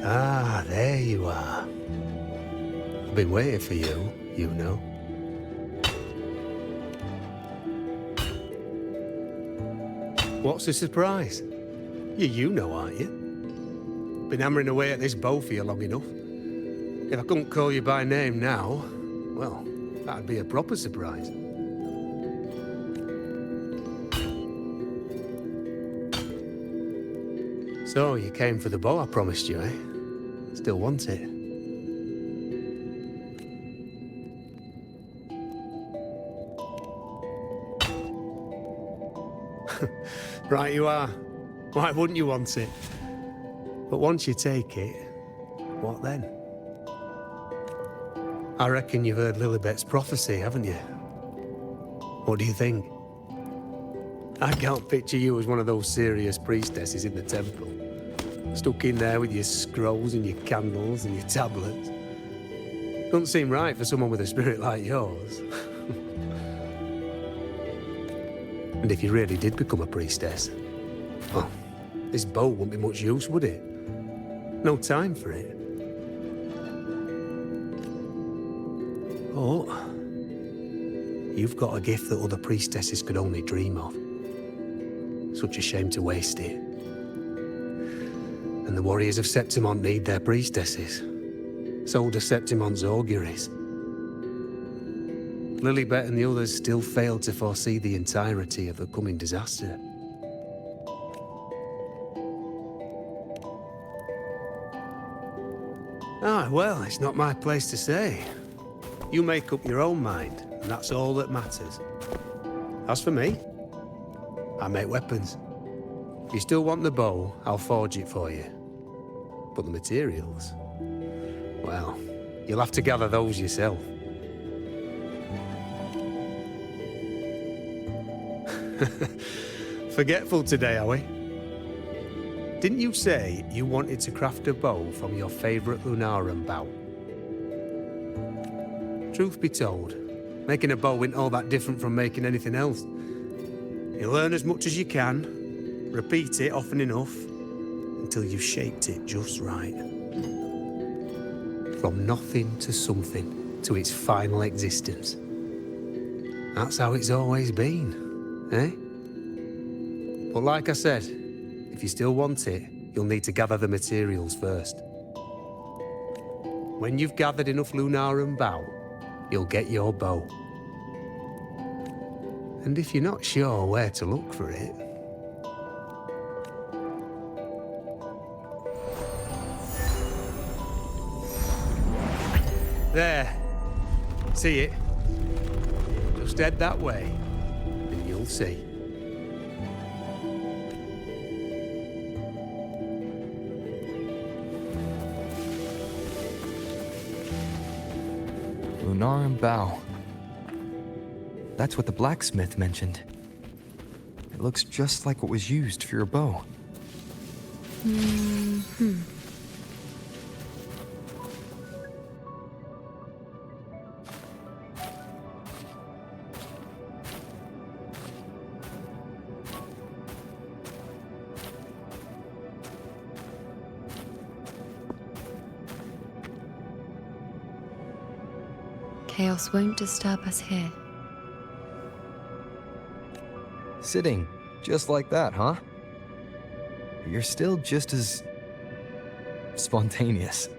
Ah, there you are. I've been waiting for you, Iuno. What's the surprise? You're Iuno, aren't you? Been hammering away at this bow for you long enough. If I couldn't call you by name now, well, that'd be a proper surprise. So, you came for the bow I promised you, eh? Still want it? Right you are. Why wouldn't you want it? But once you take it, what then? I reckon you've heard Lillibet's prophecy, haven't you? What do you think? I can't picture you as one of those serious priestesses in the temple. Stuck in there with your scrolls and your candles and your tablets. Doesn't seem right for someone with a spirit like yours. And if you really did become a priestess, well, this bow wouldn't be much use, would it? No time for it. Oh, you've got a gift that other priestesses could only dream of. Such a shame to waste it. And the warriors of Septimont need their priestesses. So do Septimont's auguries. Lillibet and the others still failed to foresee the entirety of the coming disaster. Ah, well, it's not my place to say. You make up your own mind, and that's all that matters. As for me, I make weapons. If you still want the bow, I'll forge it for you. But the materials, well, you'll have to gather those yourself. Forgetful today, are we? Didn't you say you wanted to craft a bow from your favourite Lunarum bow? Truth be told, making a bow isn't all that different from making anything else. You learn as much as you can, repeat it often enough, until you've shaped it just right. From nothing to something, to its final existence. That's how it's always been, eh? But like I said, if you still want it, you'll need to gather the materials first. When you've gathered enough Lunarum bow, you'll get your bow. And if you're not sure where to look for it, there. See it? Just head that way. see. Lunarum bow. That's what the blacksmith mentioned. It looks just like what was used for your bow. Chaos won't disturb us here. Sitting, just like that, huh? You're still just as spontaneous.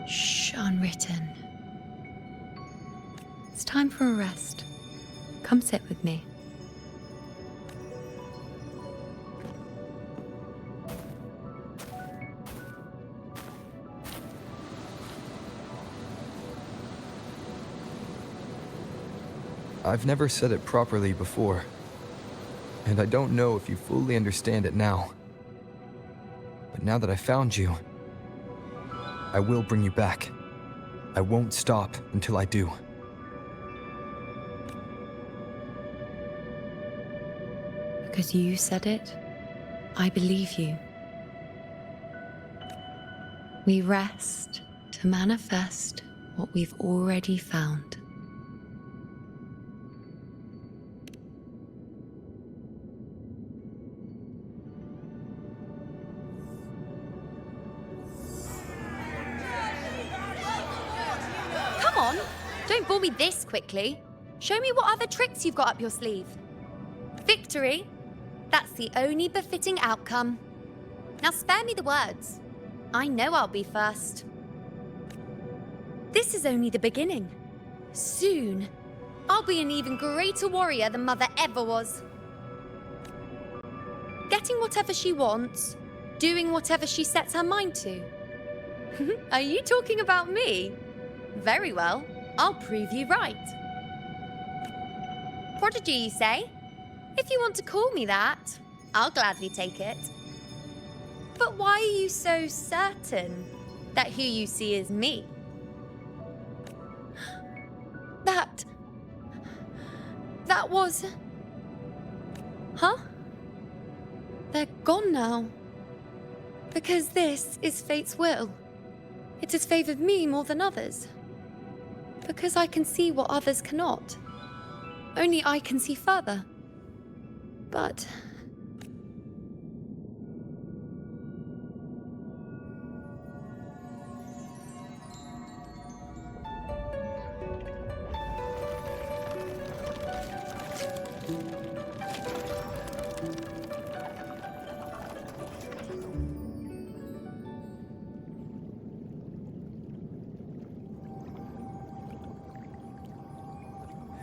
Shh, unwritten. It's time for a rest. Come sit with me. I've never said it properly before, and I don't know if you fully understand it now. But now that I found you, I will bring you back. I won't stop until I do. Because you said it, I believe you. We rest to manifest what we've already found. Don't bore me this quickly. Show me what other tricks you've got up your sleeve. Victory? That's the only befitting outcome. Now spare me the words. I know I'll be first. This is only the beginning. Soon, I'll be an even greater warrior than Mother ever was. Getting whatever she wants, doing whatever she sets her mind to. Are you talking about me? Very well. I'll prove you right. Prodigy, you say? If you want to call me that, I'll gladly take it. But why are you so certain that who you see is me? That was... Huh? They're gone now. Because this is fate's will. It has favored me more than others. Because I can see what others cannot. Only I can see further. But...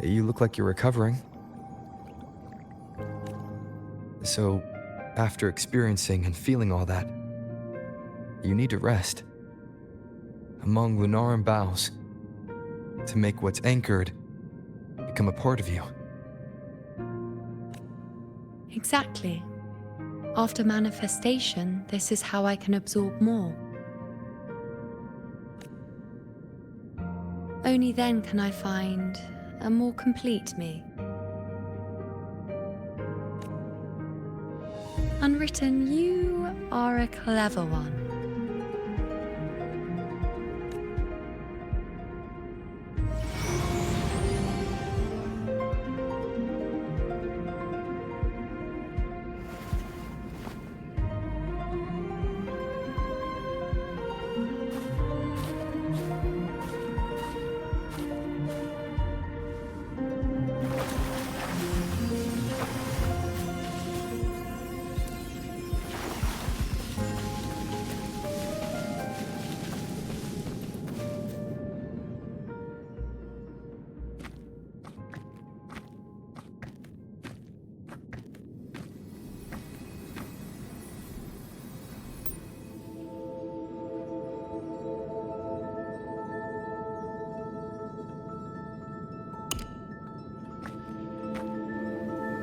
You look like you're recovering. So, after experiencing and feeling all that, you need to rest among Lunarum boughs to make what's anchored become a part of you. Exactly. After manifestation, this is how I can absorb more. Only then can I find a more complete me. Unwritten, you are a clever one.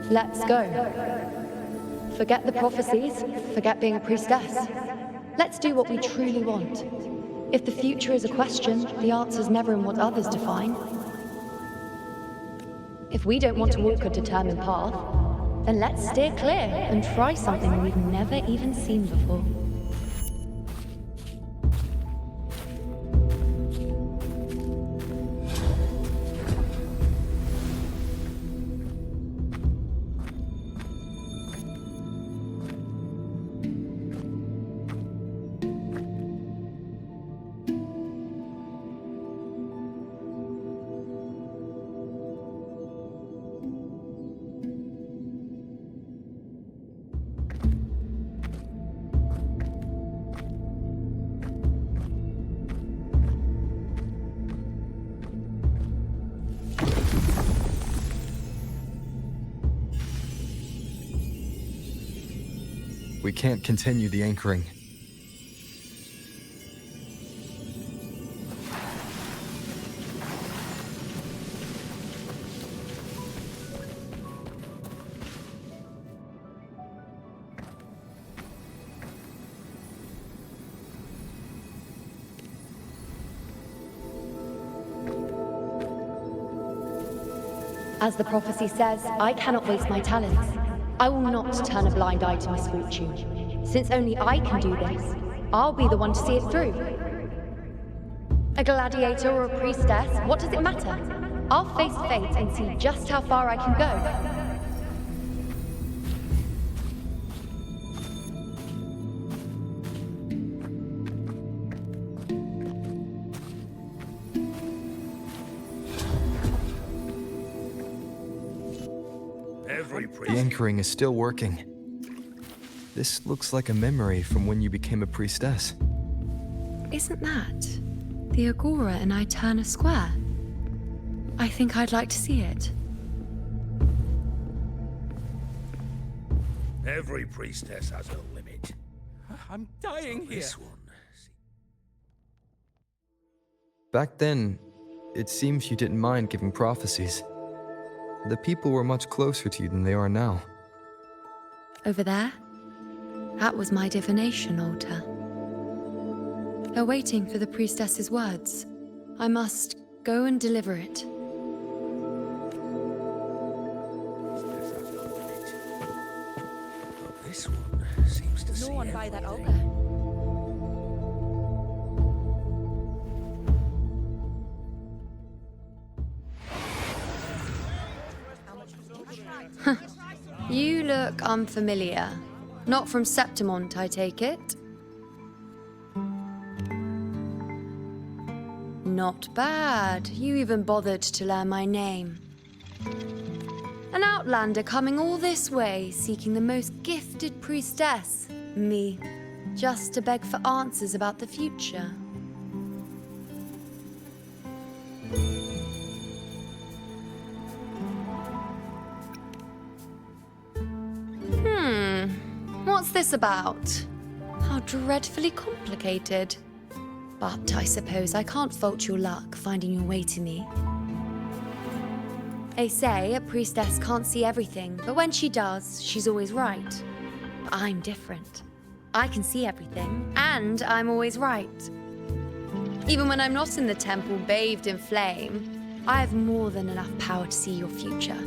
Let's go. Forget the prophecies, forget being a priestess. Let's do what we truly want. If the future is a question, the answer's never in what others define. If we don't want to walk a determined path, then let's steer clear and try something we've never even seen before. We can't continue the anchoring. As the prophecy says, I cannot waste my talents. I will not turn a blind eye to misfortune. Since only I can do this, I'll be the one to see it through. A gladiator or a priestess, what does it matter? I'll face fate and see just how far I can go. The anchoring is still working. This looks like a memory from when you became a priestess. Isn't that the Agora in Iuno Square? I think I'd like to see it. Every priestess has a limit. I'm dying here. This one. Back then, it seems you didn't mind giving prophecies. The people were much closer to you than they are now. Over there? That was my divination altar. They're waiting for the priestess's words. I must go and deliver it. This one seems to see No one by that altar. You look unfamiliar. Not from Septimont, I take it? Not bad. You even bothered to learn my name. An outlander coming all this way, seeking the most gifted priestess, me, just to beg for answers about the future. What's this about? How dreadfully complicated. But I suppose I can't fault your luck finding your way to me. They say a priestess can't see everything, but when she does, she's always right. I'm different. I can see everything, and I'm always right. Even when I'm not in the temple bathed in flame, I have more than enough power to see your future.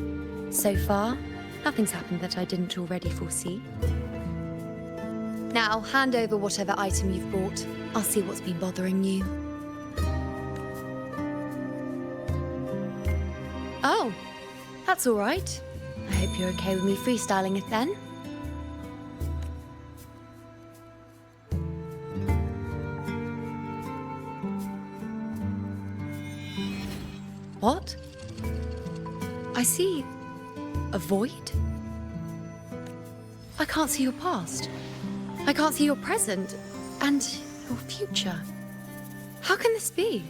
So far, nothing's happened that I didn't already foresee. Now, hand over whatever item you've bought. I'll see what's been bothering you. Oh, that's all right. I hope you're okay with me freestyling it then. What? I see a void? I can't see your past. I can't see your present and your future. How can this be?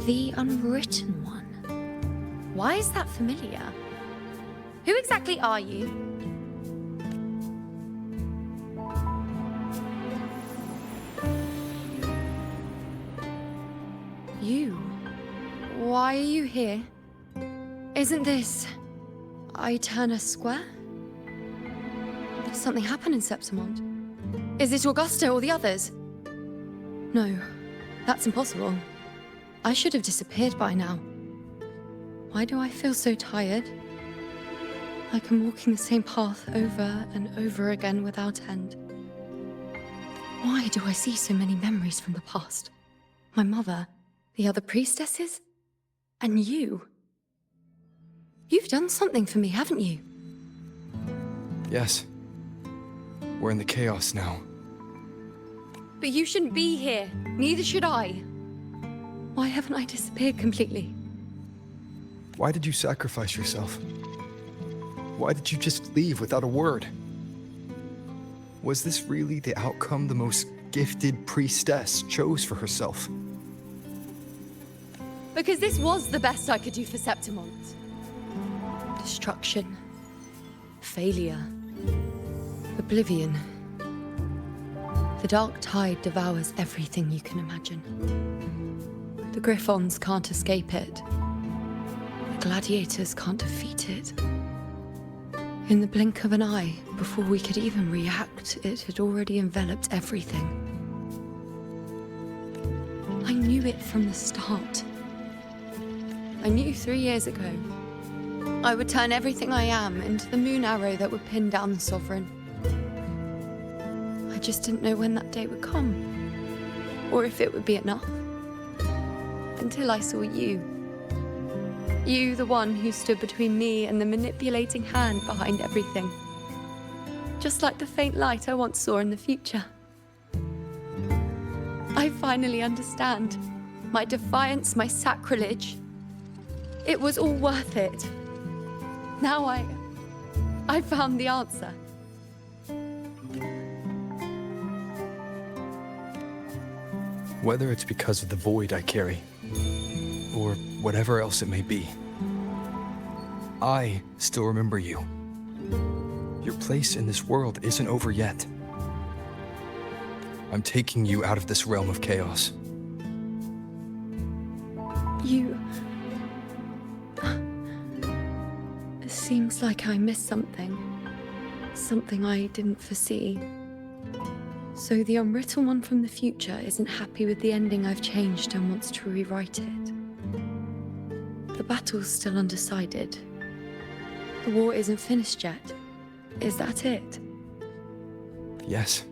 The Unwritten One. Why is that familiar? Who exactly are you? You Why are you here? Isn't this Iuno Square? Did something happen in Septimont? Is it Augusta or the others? No, that's impossible. I should have disappeared by now. Why do I feel so tired? Like I'm walking the same path over and over again without end. Why do I see so many memories from the past? My mother, the other priestesses, and you. You've done something for me, haven't you? Yes. We're in the chaos now. But you shouldn't be here. Neither should I. Why haven't I disappeared completely? Why did you sacrifice yourself? Why did you just leave without a word? Was this really the outcome the most gifted priestess chose for herself? Because this was the best I could do for Septimont. Destruction. Failure. Oblivion. The dark tide devours everything you can imagine. The Griffons can't escape it. The gladiators can't defeat it. In the blink of an eye, before we could even react, it had already enveloped everything. I knew it from the start. I knew 3 years ago I would turn everything I am into the moon arrow that would pin down the Sovereign. I just didn't know when that day would come, or if it would be enough. Until I saw you. You, the one who stood between me and the manipulating hand behind everything. Just like the faint light I once saw in the future. I finally understand. My defiance, my sacrilege. It was all worth it. Now I found the answer. Whether it's because of the void I carry, or whatever else it may be, I still remember you. Your place in this world isn't over yet. I'm taking you out of this realm of chaos. You... It seems like I missed something. Something I didn't foresee. So the unwritten one from the future isn't happy with the ending I've changed and wants to rewrite it. The battle's still undecided. The war isn't finished yet. Is that it? Yes.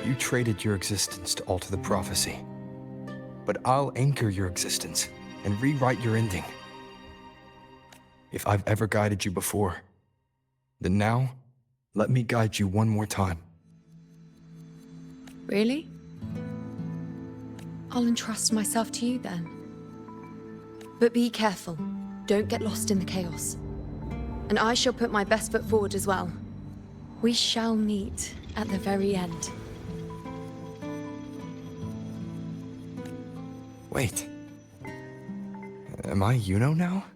You traded your existence to alter the prophecy. But I'll anchor your existence and rewrite your ending. If I've ever guided you before, then now, let me guide you one more time. Really? I'll entrust myself to you then. But be careful. Don't get lost in the chaos. And I shall put my best foot forward as well. We shall meet at the very end. Wait. Am I Iuno now?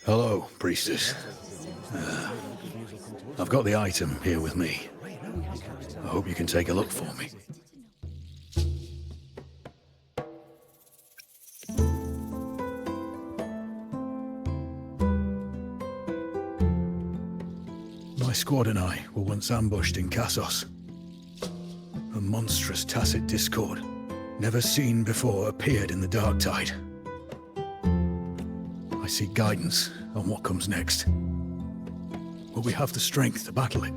Hello, priestess. I've got the item here with me. I hope you can take a look for me. My squad and I were once ambushed in Kassos. A monstrous tacit discord, never seen before, appeared in the dark tide. I seek guidance on what comes next. Will we have the strength to battle it?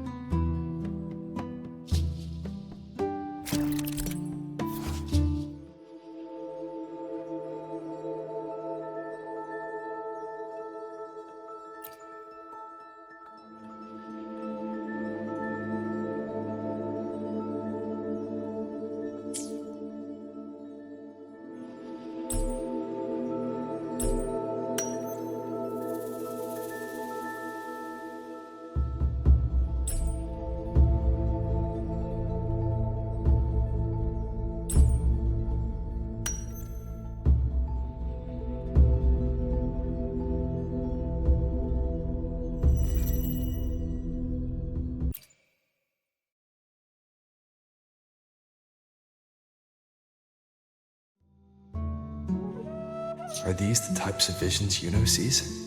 Are these the types of visions Iuno sees?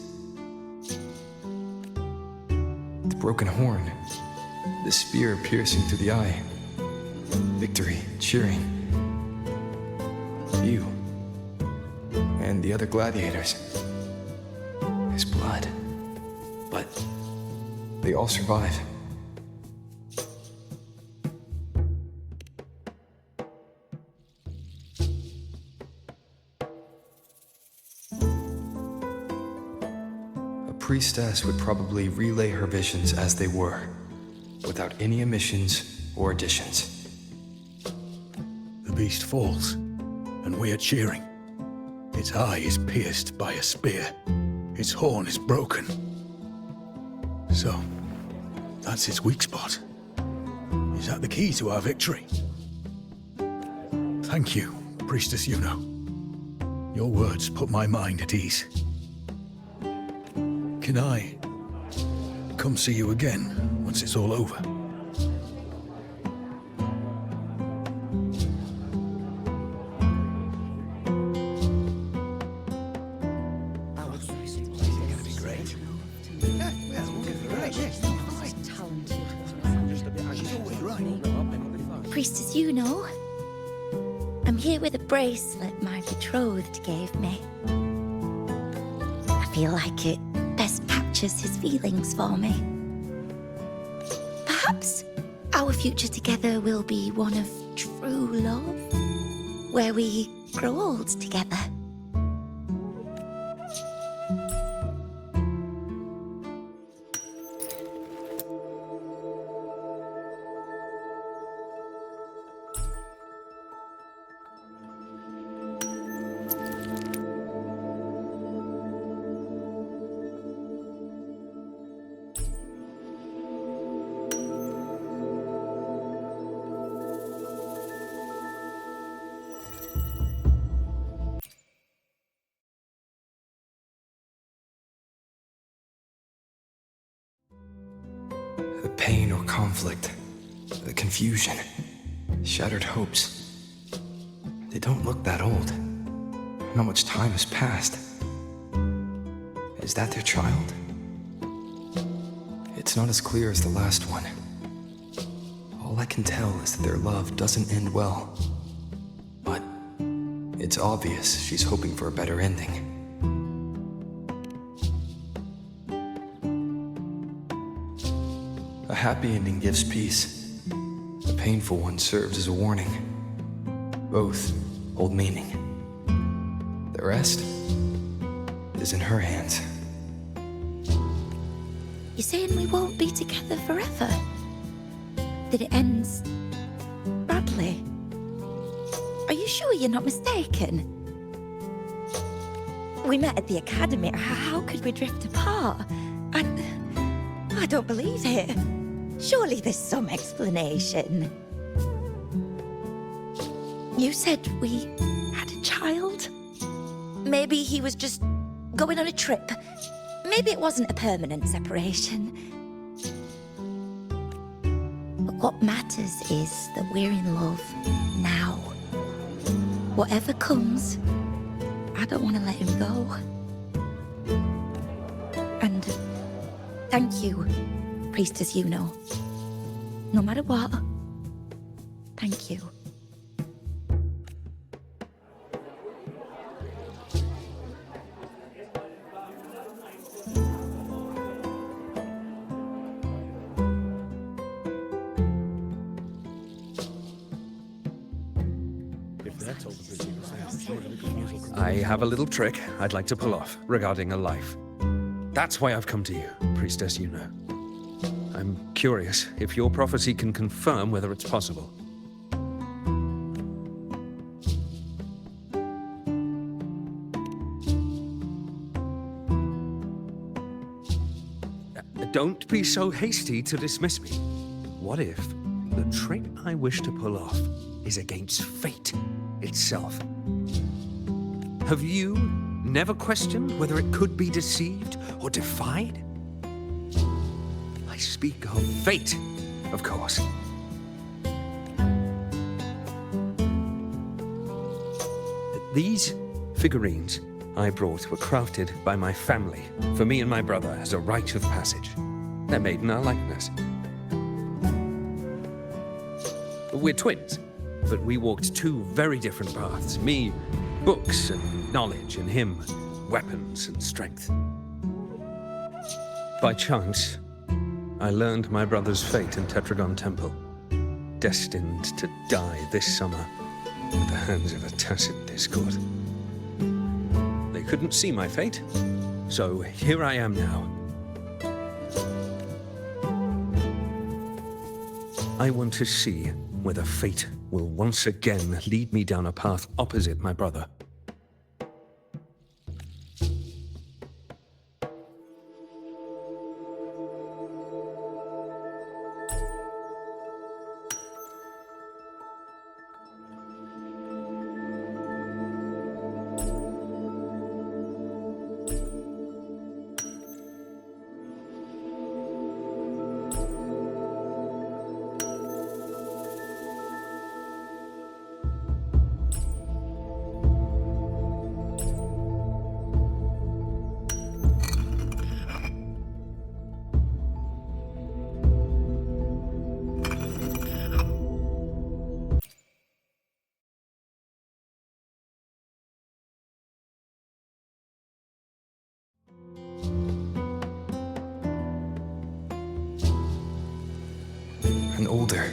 The broken horn, the spear piercing through the eye, victory, cheering, you, and the other gladiators. His blood, but they all survive. A priestess would probably relay her visions as they were, without any omissions or additions. The beast falls, and we are cheering. Its eye is pierced by a spear. Its horn is broken. So, that's its weak spot. Is that the key to our victory? Thank you, Priestess Iuno. Your words put my mind at ease. Can I come see you again once it's all over? Priestess Iuno, I'm here with a bracelet my betrothed gave me. I feel like it best captures his feelings for me. Perhaps our future together will be one of true love, where we grow old together. The pain or conflict, the confusion, shattered hopes. They don't look that old. Not much time has passed. Is that their child? It's not as clear as the last one. All I can tell is that their love doesn't end well. But it's obvious she's hoping for a better ending. A happy ending gives peace. A painful one serves as a warning. Both hold meaning. The rest is in her hands. You're saying we won't be together forever? That it ends badly? Are you sure you're not mistaken? We met at the academy. How could we drift apart? I don't believe it. Surely there's some explanation. You said we had a child? Maybe he was just going on a trip. Maybe it wasn't a permanent separation. But what matters is that we're in love now. Whatever comes, I don't want to let him go. And thank you, Priestess Iuno. No matter what, thank you. I have a little trick I'd like to pull off regarding a life. That's why I've come to you, Priestess Iuno. I'm curious if your prophecy can confirm whether it's possible. Don't be so hasty to dismiss me. What if the trick I wish to pull off is against fate itself? Have you never questioned whether it could be deceived or defied? I speak of fate, of course. These figurines I brought were crafted by my family for me and my brother as a rite of passage. They're made in our likeness. We're twins, but we walked two very different paths. Me, books and knowledge, and him, weapons and strength. By chance, I learned my brother's fate in Tetragon Temple, destined to die this summer at the hands of a tacit discord. They couldn't see my fate, so here I am now. I want to see whether fate will once again lead me down a path opposite my brother. An older,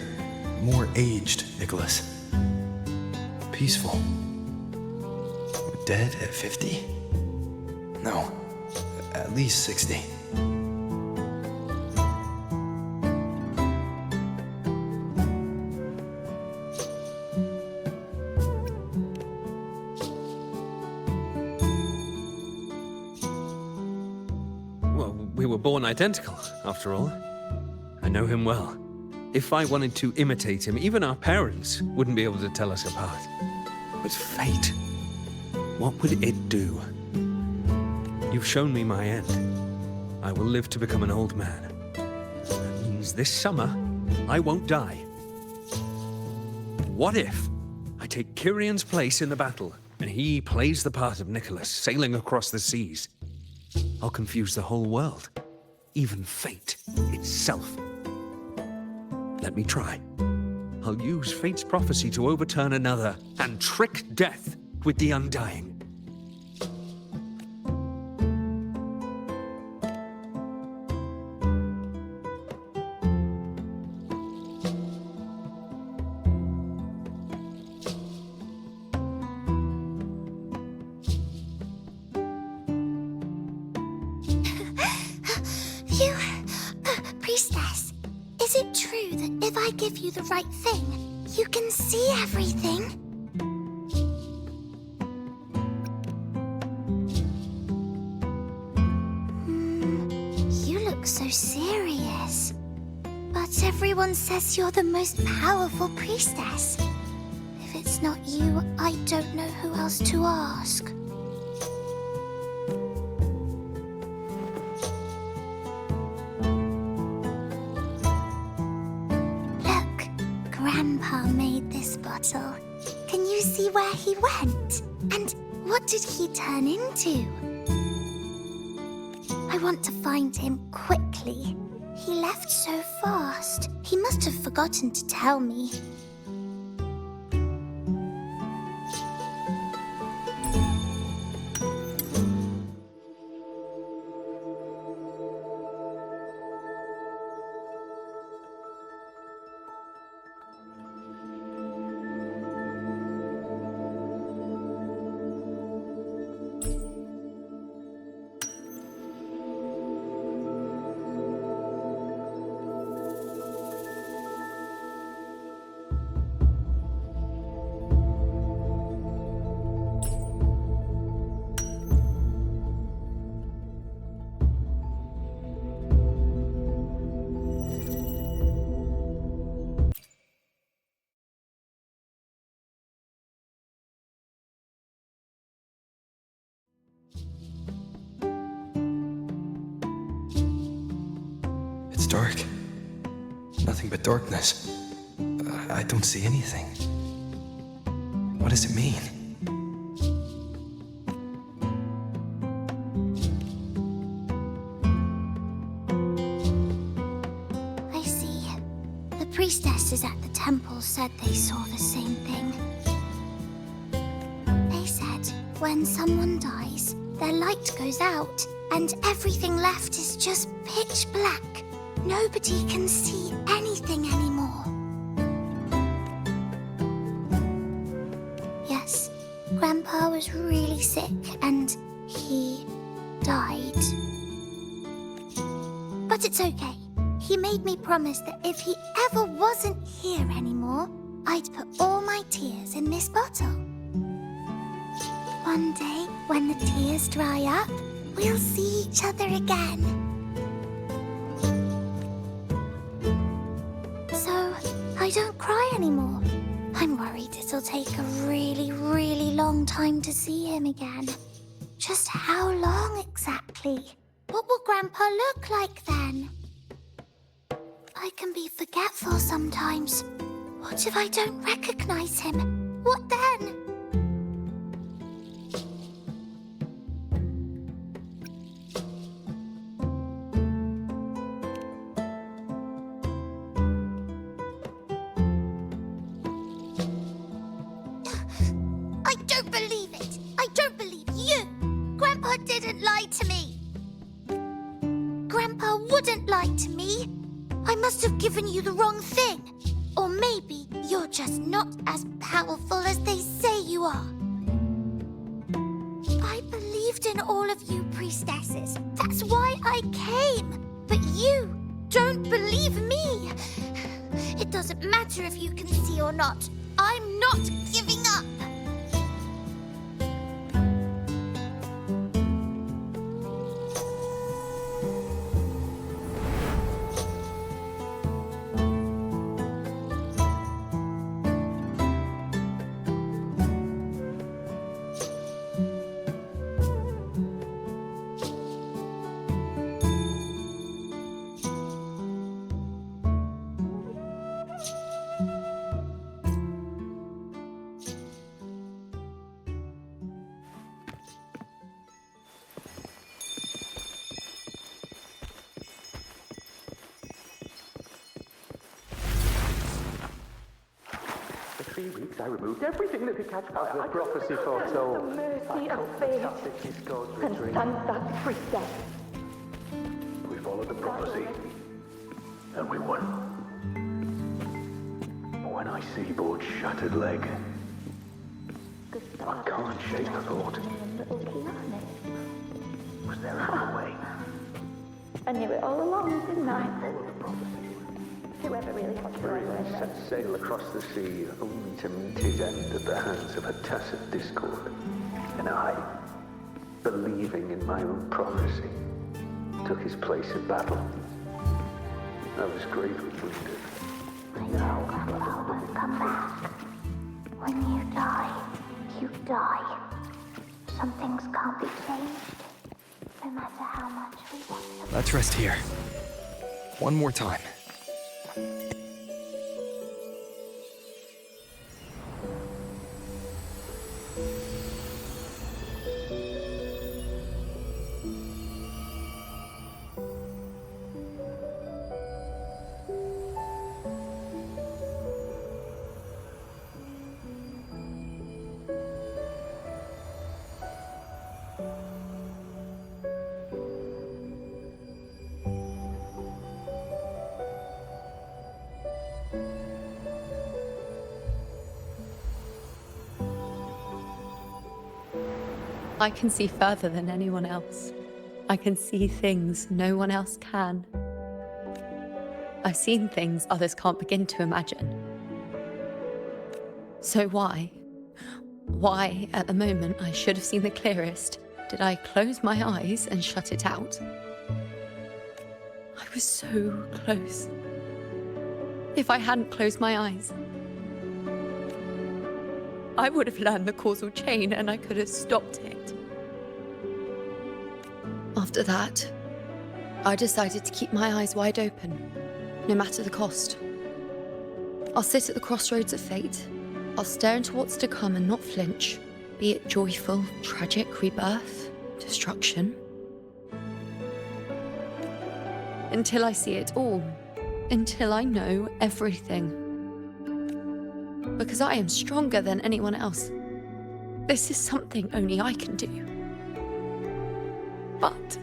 more aged Nicholas. Peaceful. Dead at 50? No, at least 60. Well, we were born identical, after all. I know him well. If I wanted to imitate him, even our parents wouldn't be able to tell us apart. But fate, what would it do? You've shown me my end. I will live to become an old man. That means this summer, I won't die. What if I take Kyrion's place in the battle, and he plays the part of Nicholas, sailing across the seas? I'll confuse the whole world, even fate itself. Let me try. I'll use fate's prophecy to overturn another and trick death with the undying. Priestess, is it true that if I give you the right thing, you can see everything? You look so serious. But everyone says you're the most powerful priestess. If it's not you, I don't know who else to ask. Grandpa made this bottle. Can you see where he went? And what did he turn into? I want to find him quickly. He left so fast. He must have forgotten to tell me. It's dark. Nothing but darkness. I don't see anything. What does it mean? priestesses at the temple said they saw the same thing. They said when someone dies, their light goes out, and everything left is just pitch black. Nobody can see anything anymore. Yes, Grandpa was really sick and he died. But it's okay. He made me promise that if he ever wasn't here anymore, I'd put all my tears in this bottle. One day, when the tears dry up, we'll see each other again. So, I don't cry anymore. I'm worried it'll take a really, really long time to see him again. Just how long exactly? What will Grandpa look like then? I can be forgetful sometimes. What if I don't recognize him? What then? I don't believe it. I don't believe you. Grandpa didn't lie to me. Grandpa wouldn't lie to me. I must have given you the wrong thing. Or maybe you're just not as powerful as they say you are. I believed in all of you priestesses. That's why I came. But you don't believe me. It doesn't matter if you can see or not. I'm not giving up. For 3 weeks, I removed everything that could catch fire. As the prophecy foretold. The mercy of fate. And Santa Priestess. We followed the prophecy, and we won. But when I see Board's shattered leg, I can't shake the thought. Was there another way? I knew it all along, didn't I? Whoever really got you over Miriam anyway. set sail across the sea, only to meet his end at the hands of a tacit discord. And I, believing in my own prophecy, took his place in battle. I was gravely wounded. I know Grandpa will come back. When you die, you die. Some things can't be changed, no matter how much we want them. Let's rest here. One more time. I can see further than anyone else. I can see things no one else can. I've seen things others can't begin to imagine. So why at the moment I should have seen the clearest, did I close my eyes and shut it out? I was so close. If I hadn't closed my eyes, I would have learned the causal chain and I could have stopped it. After that, I decided to keep my eyes wide open, no matter the cost. I'll sit at the crossroads of fate. I'll stare into what's to come and not flinch, be it joyful, tragic, rebirth, destruction. Until I see it all, until I know everything. Because I am stronger than anyone else. This is something only I can do. But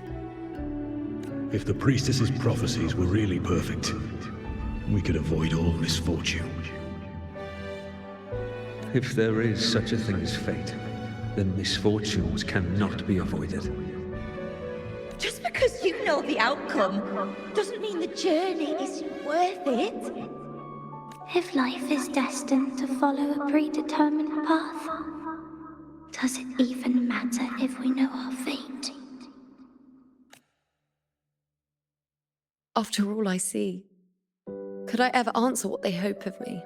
If the priestess's prophecies were really perfect, we could avoid all misfortune. If there is such a thing as fate, then misfortunes cannot be avoided. Just because you know the outcome doesn't mean the journey is worth it. If life is destined to follow a predetermined path, does it even matter if we know our fate? after all I see, could I ever answer what they hope of me?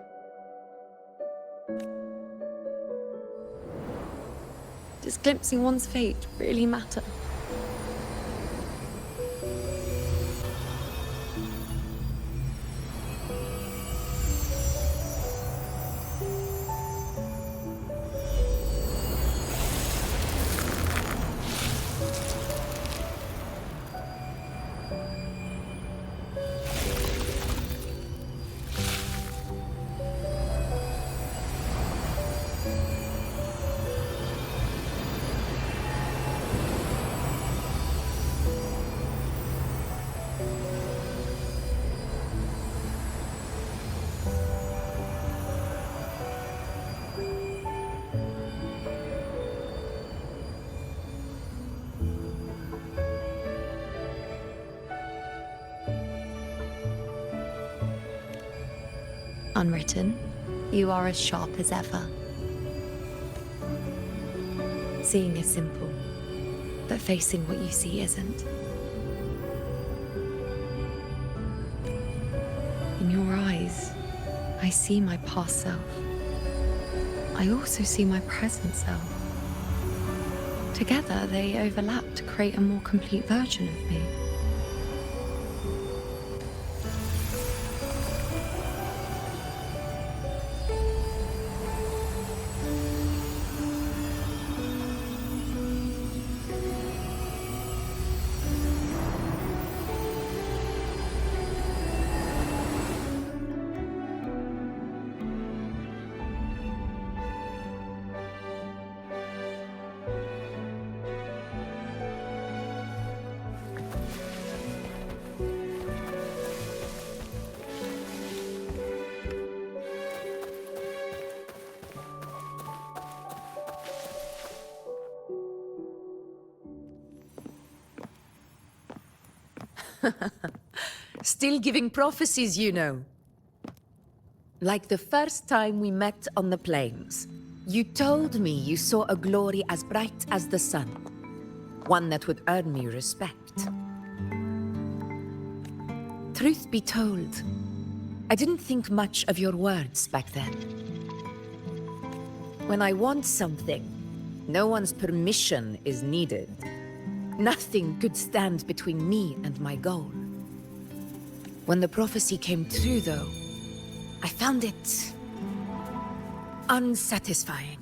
Does glimpsing one's fate really matter? Unwritten, you are as sharp as ever. Seeing is simple, but facing what you see isn't. In your eyes, I see my past self. I also see my present self. Together, they overlap to create a more complete version of me. Still giving prophecies, you know. Like the first time we met on the plains, you told me you saw a glory as bright as the sun, one that would earn me respect. Truth be told, I didn't think much of your words back then. When I want something, no one's permission is needed. Nothing could stand between me and my goal. When the prophecy came true, though, I found it unsatisfying.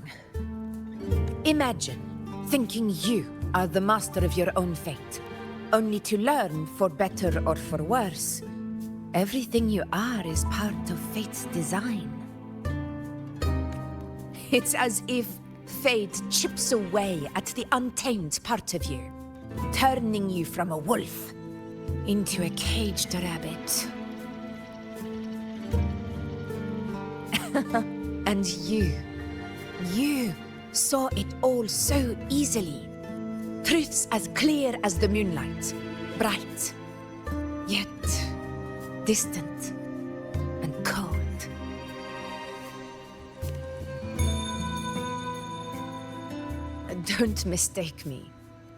Imagine thinking you are the master of your own fate, only to learn, for better or for worse, everything you are is part of fate's design. It's as if fate chips away at the untamed part of you, turning you from a wolf into a caged rabbit. And you saw it all so easily. Truths as clear as the moonlight, bright, yet distant and cold. Don't mistake me.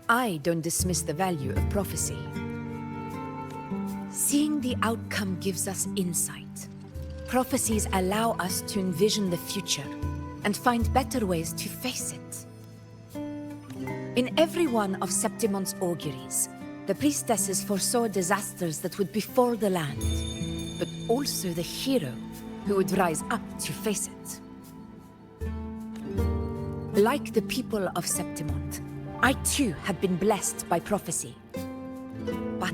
I don't dismiss the value of prophecy. Seeing the outcome gives us insight. Prophecies allow us to envision the future and find better ways to face it. In every one of Septimon's auguries, the priestesses foresaw disasters that would befall the land, but also the hero who would rise up to face it. Like the people of Septimont, I too had been blessed by prophecy. But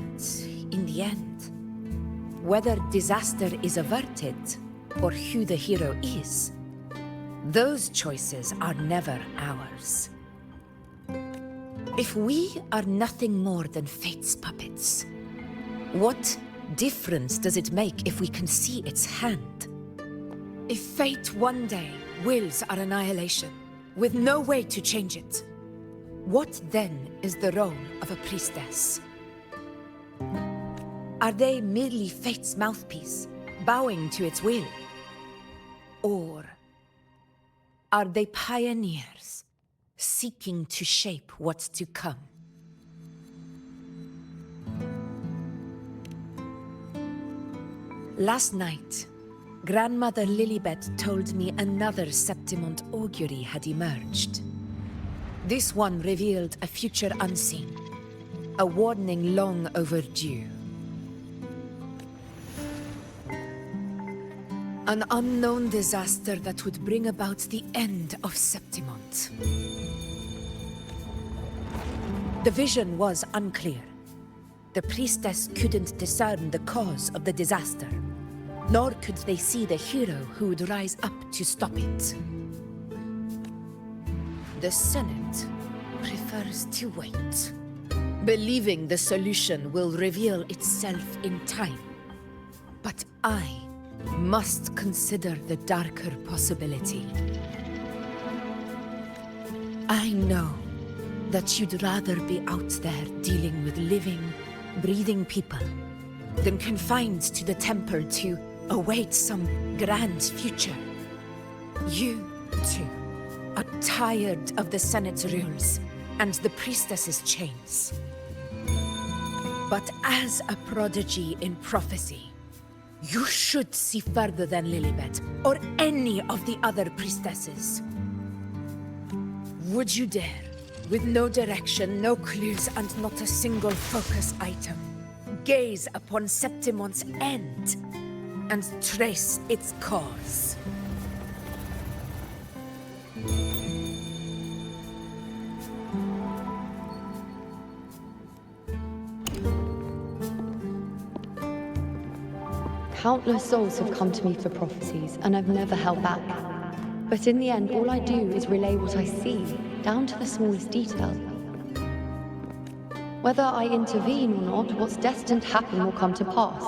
in the end, whether disaster is averted or who the hero is, those choices are never ours. If we are nothing more than fate's puppets, what difference does it make if we can see its hand? If fate one day wills our annihilation, with no way to change it, what then is the role of a priestess? Are they merely fate's mouthpiece, bowing to its will? Or are they pioneers, seeking to shape what's to come? Last night, Grandmother Lillibet told me another Septimont augury had emerged. This one revealed a future unseen, a warning long overdue. An unknown disaster that would bring about the end of Septimont. The vision was unclear. The priestess couldn't discern the cause of the disaster, nor could they see the hero who would rise up to stop it. The Senate prefers to wait, believing the solution will reveal itself in time. But I must consider the darker possibility. I know that you'd rather be out there dealing with living, breathing people than confined to the temple to await some grand future. You, too, are tired of the Senate's rules and the priestess's chains. But as a prodigy in prophecy, you should see further than Lillibet or any of the other priestesses. Would you dare, with no direction, no clues, and not a single focus item, gaze upon Septimont's end and trace its cause? Countless souls have come to me for prophecies, and I've never held back. But in the end, all I do is relay what I see, down to the smallest detail. Whether I intervene or not, what's destined to happen will come to pass.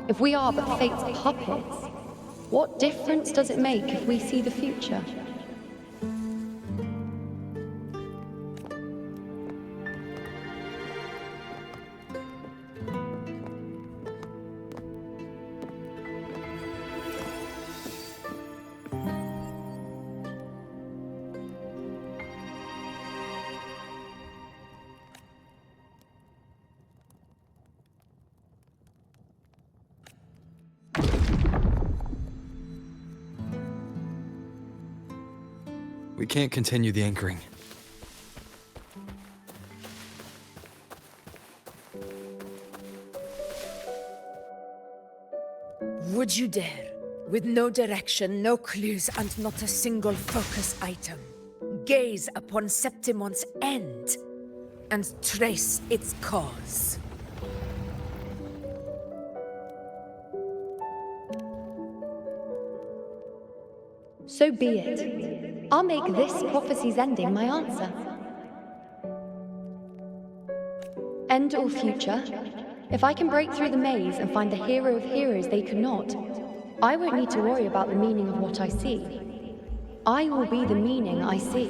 If we are but fate's puppets, what difference does it make if we see the future? We can't continue the anchoring. Would you dare, with no direction, no clues, and not a single focus item, gaze upon Septimont's end and trace its cause? So be it. I'll make this prophecy's ending my answer. End or future, if I can break through the maze and find the hero of heroes they could not, I won't need to worry about the meaning of what I see. I will be the meaning I see.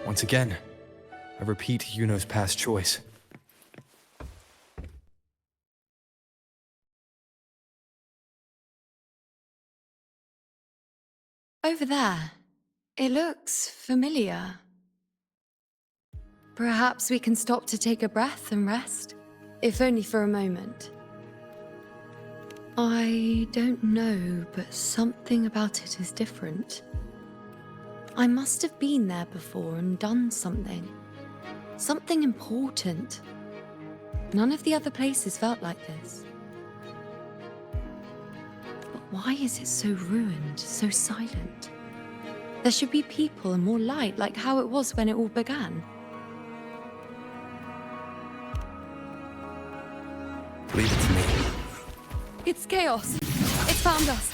Once again, I repeat Iuno's past choice. Over there, it looks familiar. Perhaps we can stop to take a breath and rest, if only for a moment. I don't know, but something about it is different. I must have been there before and done something. Something important. None of the other places felt like this. Why is it so ruined, so silent? There should be people and more light, like how it was when it all began. Leave it to me. It's chaos. It's found us.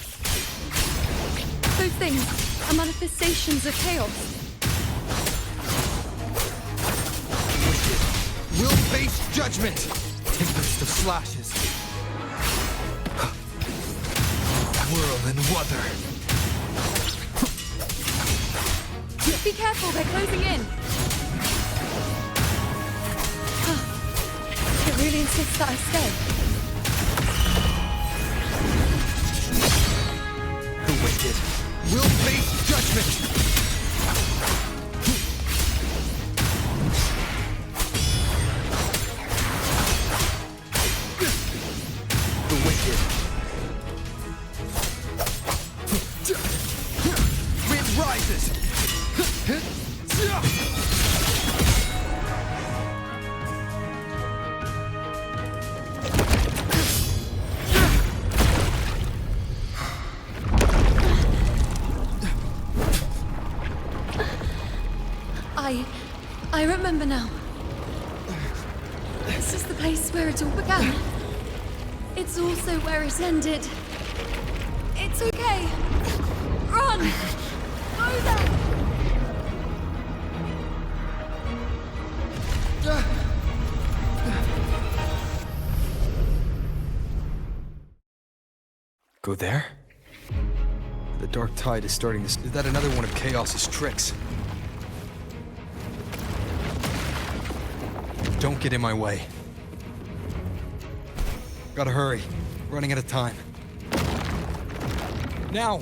Those things are manifestations of chaos. We'll face judgment! Tempest of slashes. Whirl and wuther. Be careful, they're closing in. It really insists that I stay. The wicked will face judgment! The wicked. Wind rises! I remember now. This is the place where it all began. It's also where it ended. It's okay. Run! Go there! Go there? The dark tide is starting to... Is that another one of Chaos's tricks? Don't get in my way. Gotta hurry. Running out of time. Now!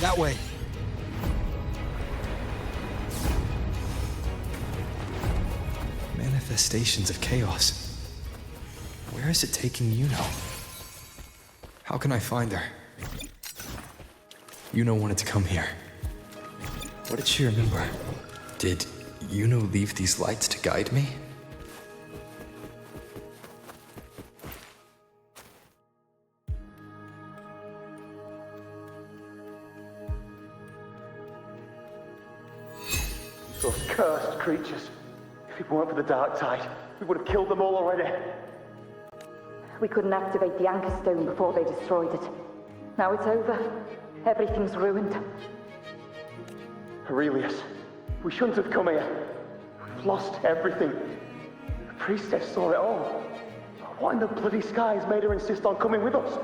That way. Manifestations of chaos. Where is it taking Iuno? How can I find her? Iuno wanted to come here. What did she remember? Did Iuno leave these lights to guide me? Those cursed creatures. If it weren't for the dark tide, we would have killed them all already. We couldn't activate the anchor stone before they destroyed it. Now it's over. Everything's ruined. Aurelius, we shouldn't have come here. We've lost everything. The priestess saw it all. What in the bloody skies made her insist on coming with us?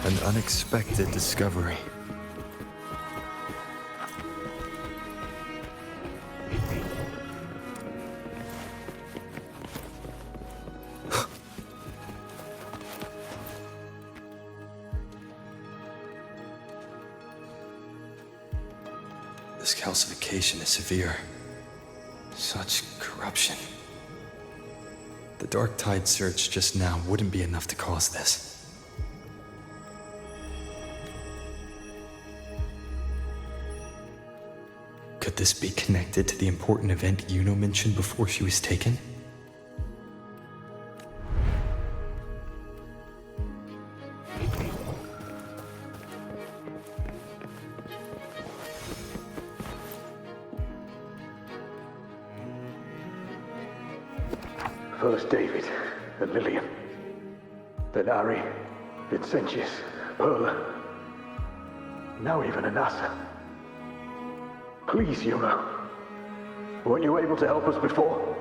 An unexpected discovery. This calcification is severe. Such corruption. The dark tide surge just now wouldn't be enough to cause this. Could this be connected to the important event Iuno mentioned before she was taken? First David, then Lillian, then Harry, Vincentius, Perla, now even Anassa. Please, Iuno. Weren't you able to help us before?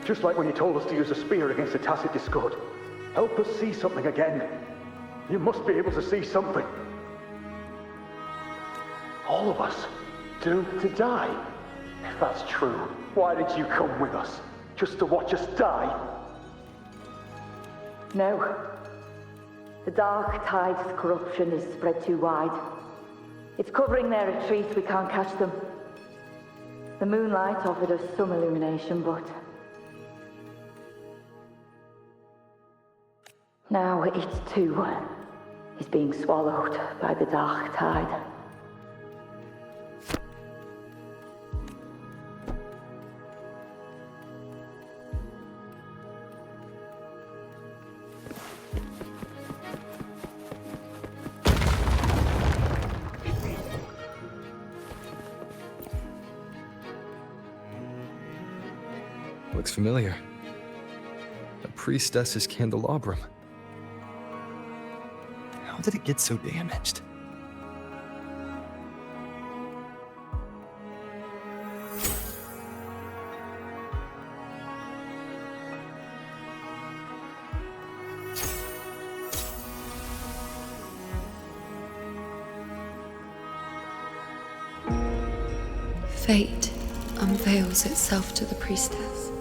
Just like when you told us to use a spear against the tacit discord. Help us see something again. You must be able to see something. All of us doomed to die. If that's true, why did you come with us? Just to watch us die? No. The dark tide's corruption is spread too wide. It's covering their retreat, we can't catch them. The moonlight offered us some illumination, but Now it too is being swallowed by the dark tide. Looks familiar. A priestess's candelabrum. How did it get so damaged? Fate unveils itself to the priestess.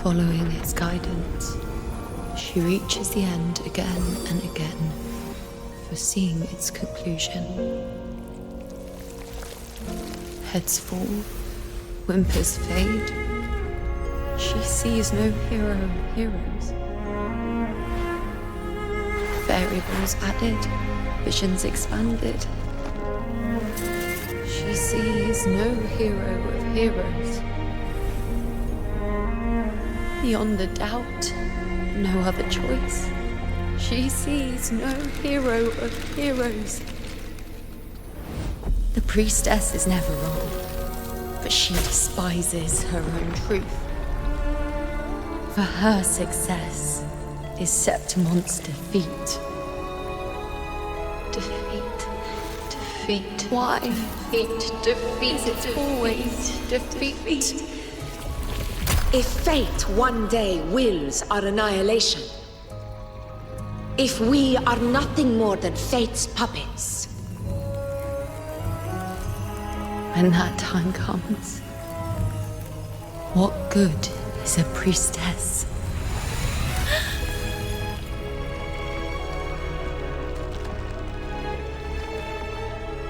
Following its guidance, she reaches the end again and again, foreseeing its conclusion. Heads fall, whimpers fade. She sees no hero of heroes. Variables added, visions expanded. She sees no hero of heroes. Beyond a doubt, no other choice. She sees no hero of heroes. The priestess is never wrong, but she despises her own truth. For her success is Septimon's defeat. Defeat. Why? Defeat. Is it always defeat? If fate one day wills our annihilation, if we are nothing more than fate's puppets, when that time comes, what good is a priestess?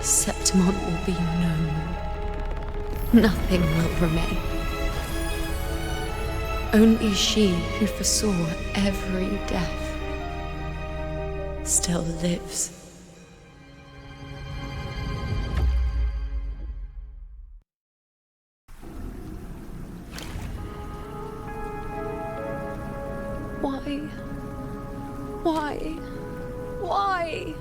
Septimon will be known. Nothing will remain. Only she who foresaw every death still lives. Why?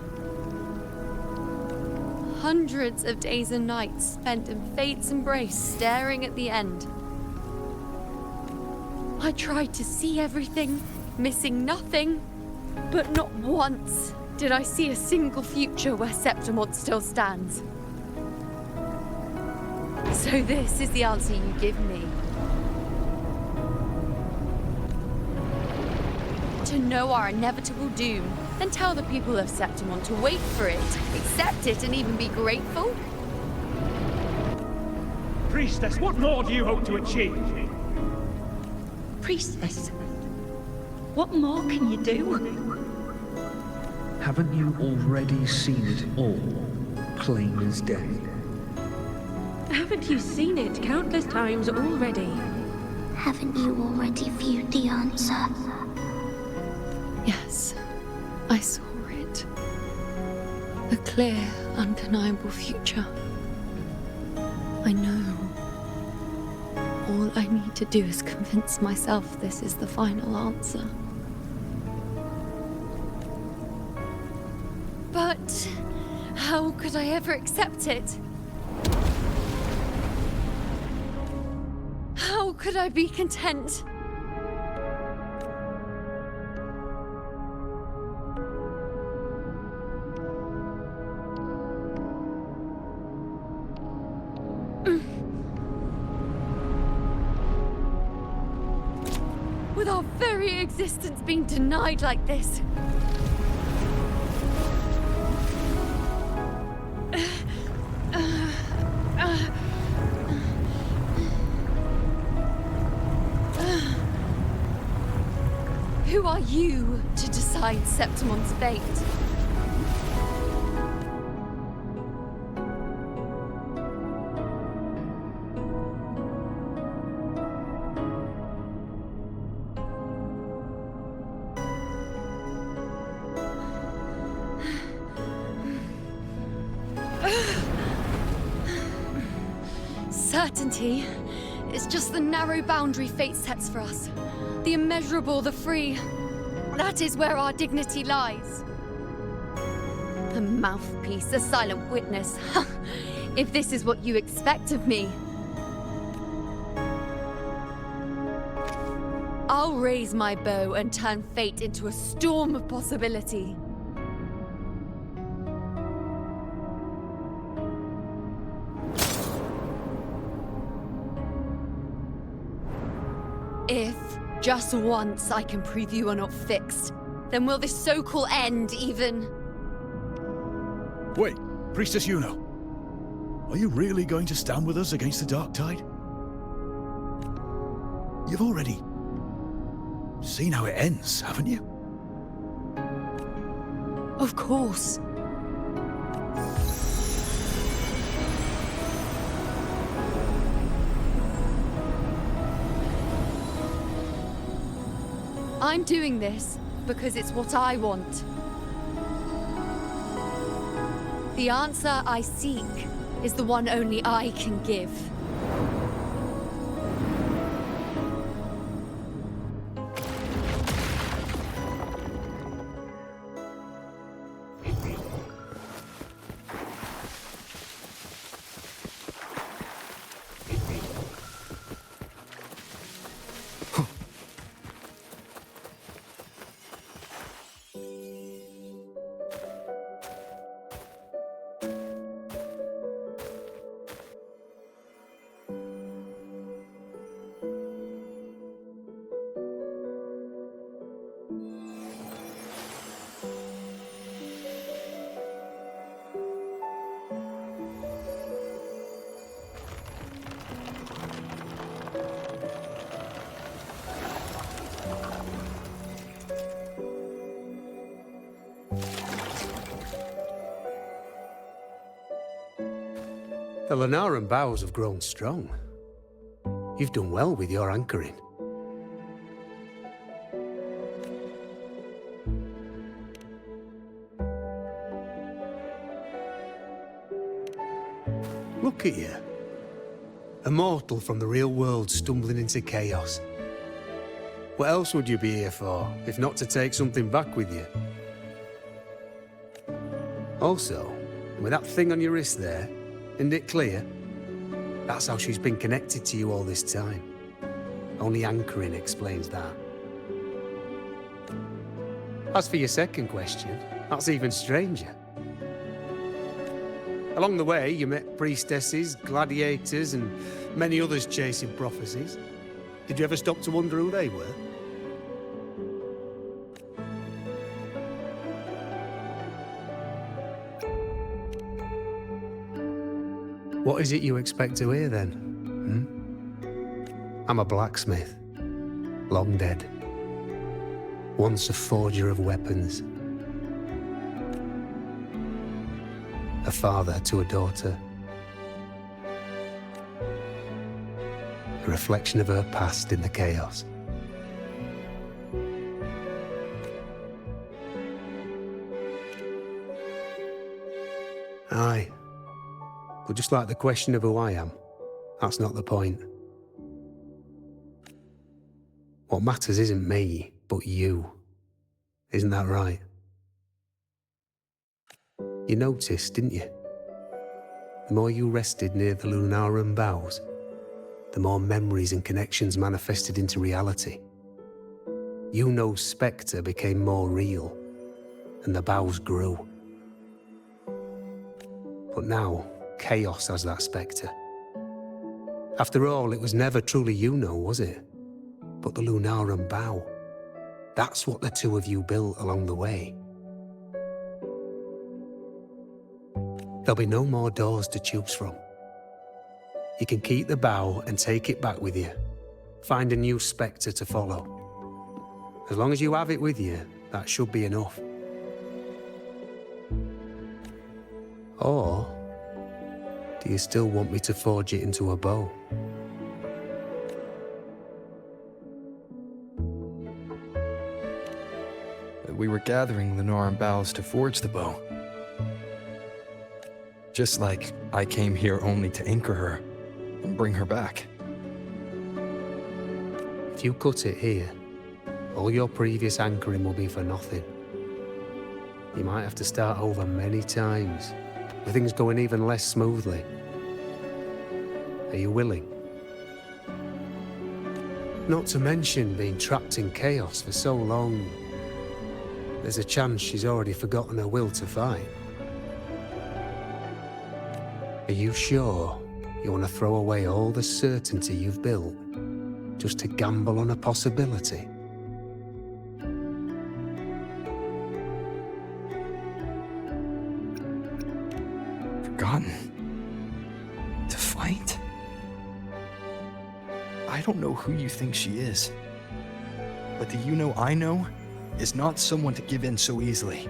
Hundreds of days and nights spent in fate's embrace, staring at the end. I tried to see everything, missing nothing, but not once did I see a single future where Septimon still stands. So this is the answer you give me. To know our inevitable doom, then tell the people of Septimon to wait for it, accept it, and even be grateful? Priestess, what more do you hope to achieve? Priestess, what more can you do? Haven't you already seen it all, plain as day? Haven't you seen it countless times already? Haven't you already viewed the answer? Yes, I saw it. A clear, undeniable future. I know. All I need to do is convince myself this is the final answer. But how could I ever accept it? How could I be content? With our very existence being denied like this. Who are you to decide Septimon's fate? certainty is just the narrow boundary fate sets for us. The immeasurable, the free. That is where our dignity lies. A mouthpiece, a silent witness. If this is what you expect of me. I'll raise my bow and turn fate into a storm of possibility. If, just once, I can prove you are not fixed, then will this so-called end even... Wait, Priestess Iuno. Are you really going to stand with us against the Dark Tide? You've already seen how it ends, haven't you? Of course. I'm doing this because it's what I want. The answer I seek is the one only I can give. The Lunaran bows have grown strong. You've done well with your anchoring. Look at you. A mortal from the real world stumbling into chaos. What else would you be here for, if not to take something back with you? Also, with that thing on your wrist there, isn't it clear? That's how she's been connected to you all this time. Only anchoring explains that. As for your second question, that's even stranger. Along the way, you met priestesses, gladiators, and many others chasing prophecies. Did you ever stop to wonder who they were? What is it you expect to hear, then? I'm a blacksmith, long dead. Once a forger of weapons. A father to a daughter. A reflection of her past in the chaos. Aye. But just like the question of who I am, that's not the point. What matters isn't me, but you. Isn't that right? You noticed, didn't you? The more you rested near the Lunaran bows, the more memories and connections manifested into reality. Iuno's spectre became more real, and the bows grew. But now, chaos has that spectre. After all, it was never truly Iuno, was it? But the Lunaran bow. That's what the two of you built along the way. There'll be no more doors to choose from. You can keep the bow and take it back with you. Find a new spectre to follow. As long as you have it with you, that should be enough. Or do you still want me to forge it into a bow? We were gathering Lunaran boughs to forge the bow. Just like I came here only to anchor her. and bring her back. If you cut it here, all your previous anchoring will be for nothing. You might have to start over many times, with things going even less smoothly. Are you willing? Not to mention being trapped in chaos for so long. There's a chance she's already forgotten her will to fight. Are you sure you want to throw away all the certainty you've built just to gamble on a possibility? Forgotten? To fight? I don't know who you think she is, but the Iuno I know is not someone to give in so easily.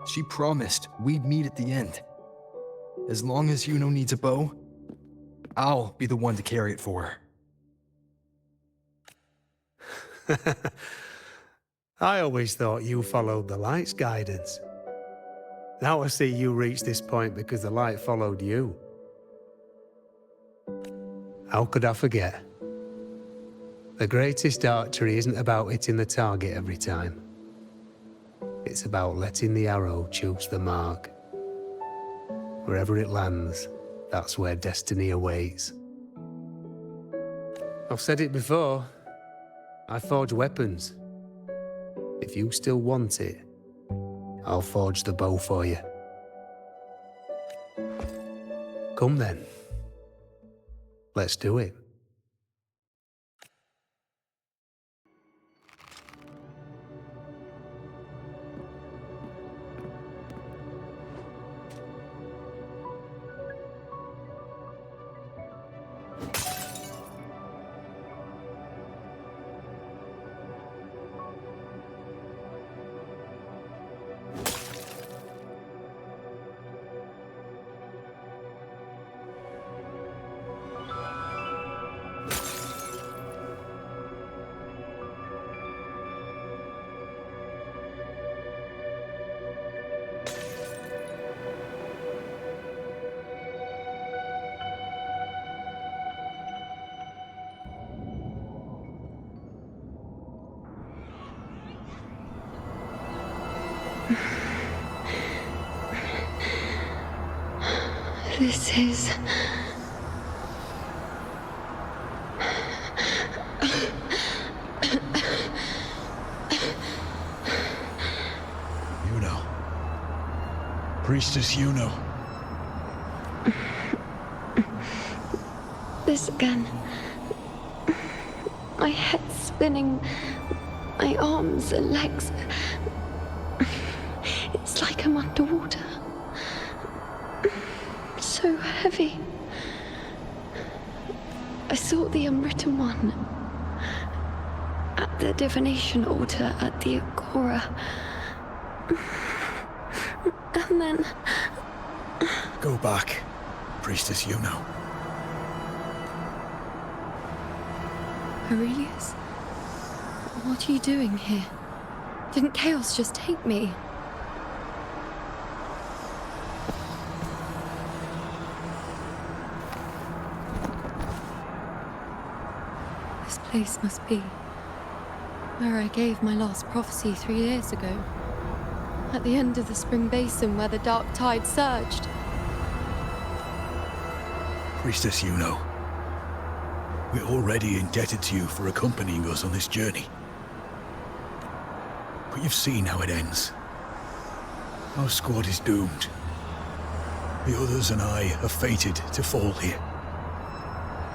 She promised we'd meet at the end. As long as Iuno needs a bow, I'll be the one to carry it for her. I always thought you followed the light's guidance. Now I see you reached this point because the light followed you. How could I forget? The greatest archery isn't about hitting the target every time. It's about letting the arrow choose the mark. Wherever it lands, that's where destiny awaits. I've said it before. I forge weapons. If you still want it, I'll forge the bow for you. Come then. Let's do it. This is... Iuno. Priestess Iuno. This again. My head spinning, my arms and legs. It's like I'm underwater. So heavy. I sought the unwritten one at the divination altar at the Agora. And then... Go back, Priestess Iuno. Aurelius? What are you doing here? Didn't chaos just take me? This place must be where I gave my last prophecy 3 years ago. At the end of the spring basin where the dark tide surged. Priestess Iuno, we're already indebted to you for accompanying us on this journey. But you've seen how it ends. Our squad is doomed. The others and I are fated to fall here.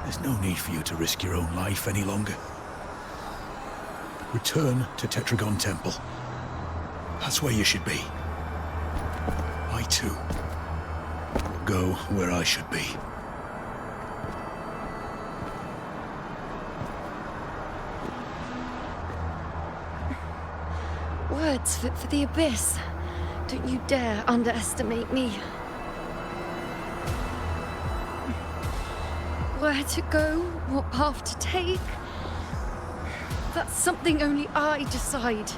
There's no need for you to risk your own life any longer. Return to Tetragon Temple. That's where you should be. I too will go where I should be. Words fit for the abyss. Don't you dare underestimate me. Where to go, what path to take, that's something only I decide.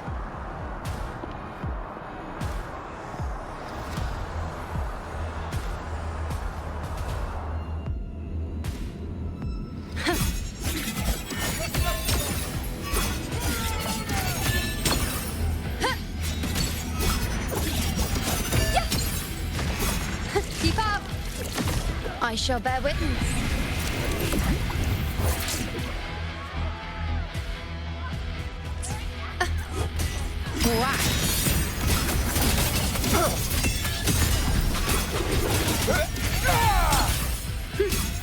I shall bear witness.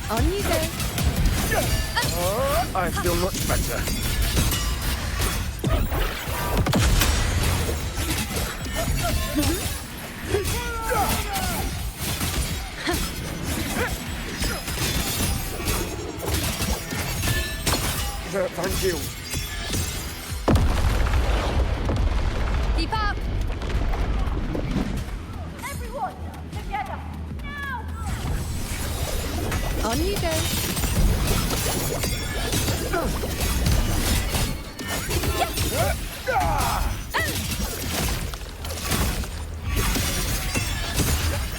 On you go. I feel much better. Thank you. Keep up. Everyone, together, now! On you go.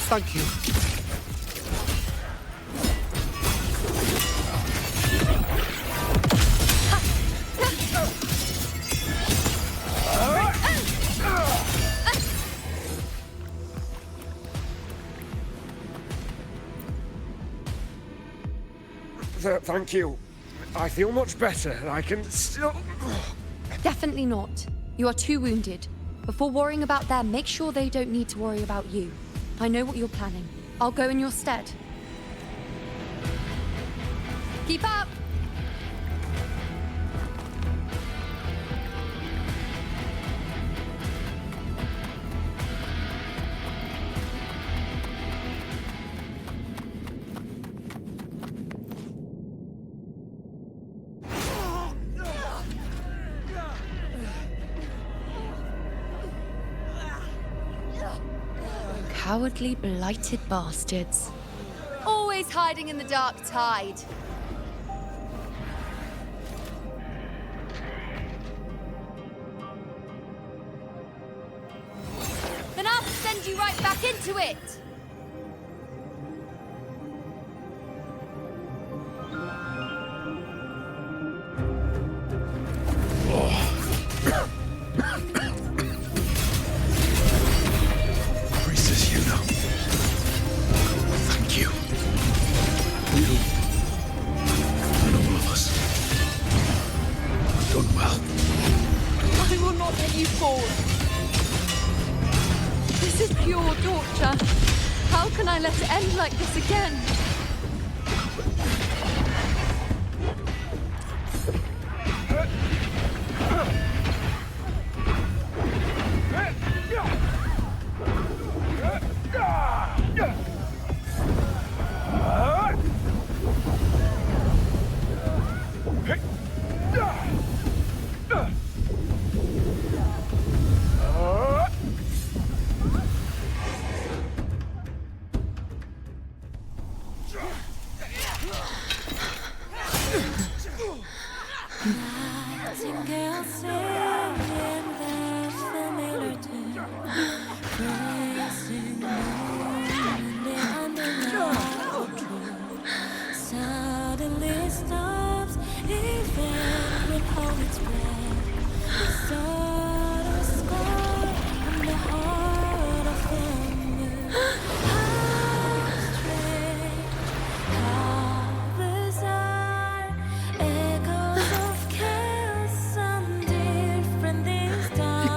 Thank you. Thank you. I feel much better. I can still... Definitely not. You are too wounded. Before worrying about them, make sure they don't need to worry about you. I know what you're planning. I'll go in your stead. Keep up! Cowardly, blighted bastards. Always hiding in the dark tide. Then I'll send you right back into it! Priestess Iuno. Thank you. You and all of us have done well. I will not let you fall. This is pure torture. How can I let it end like this again?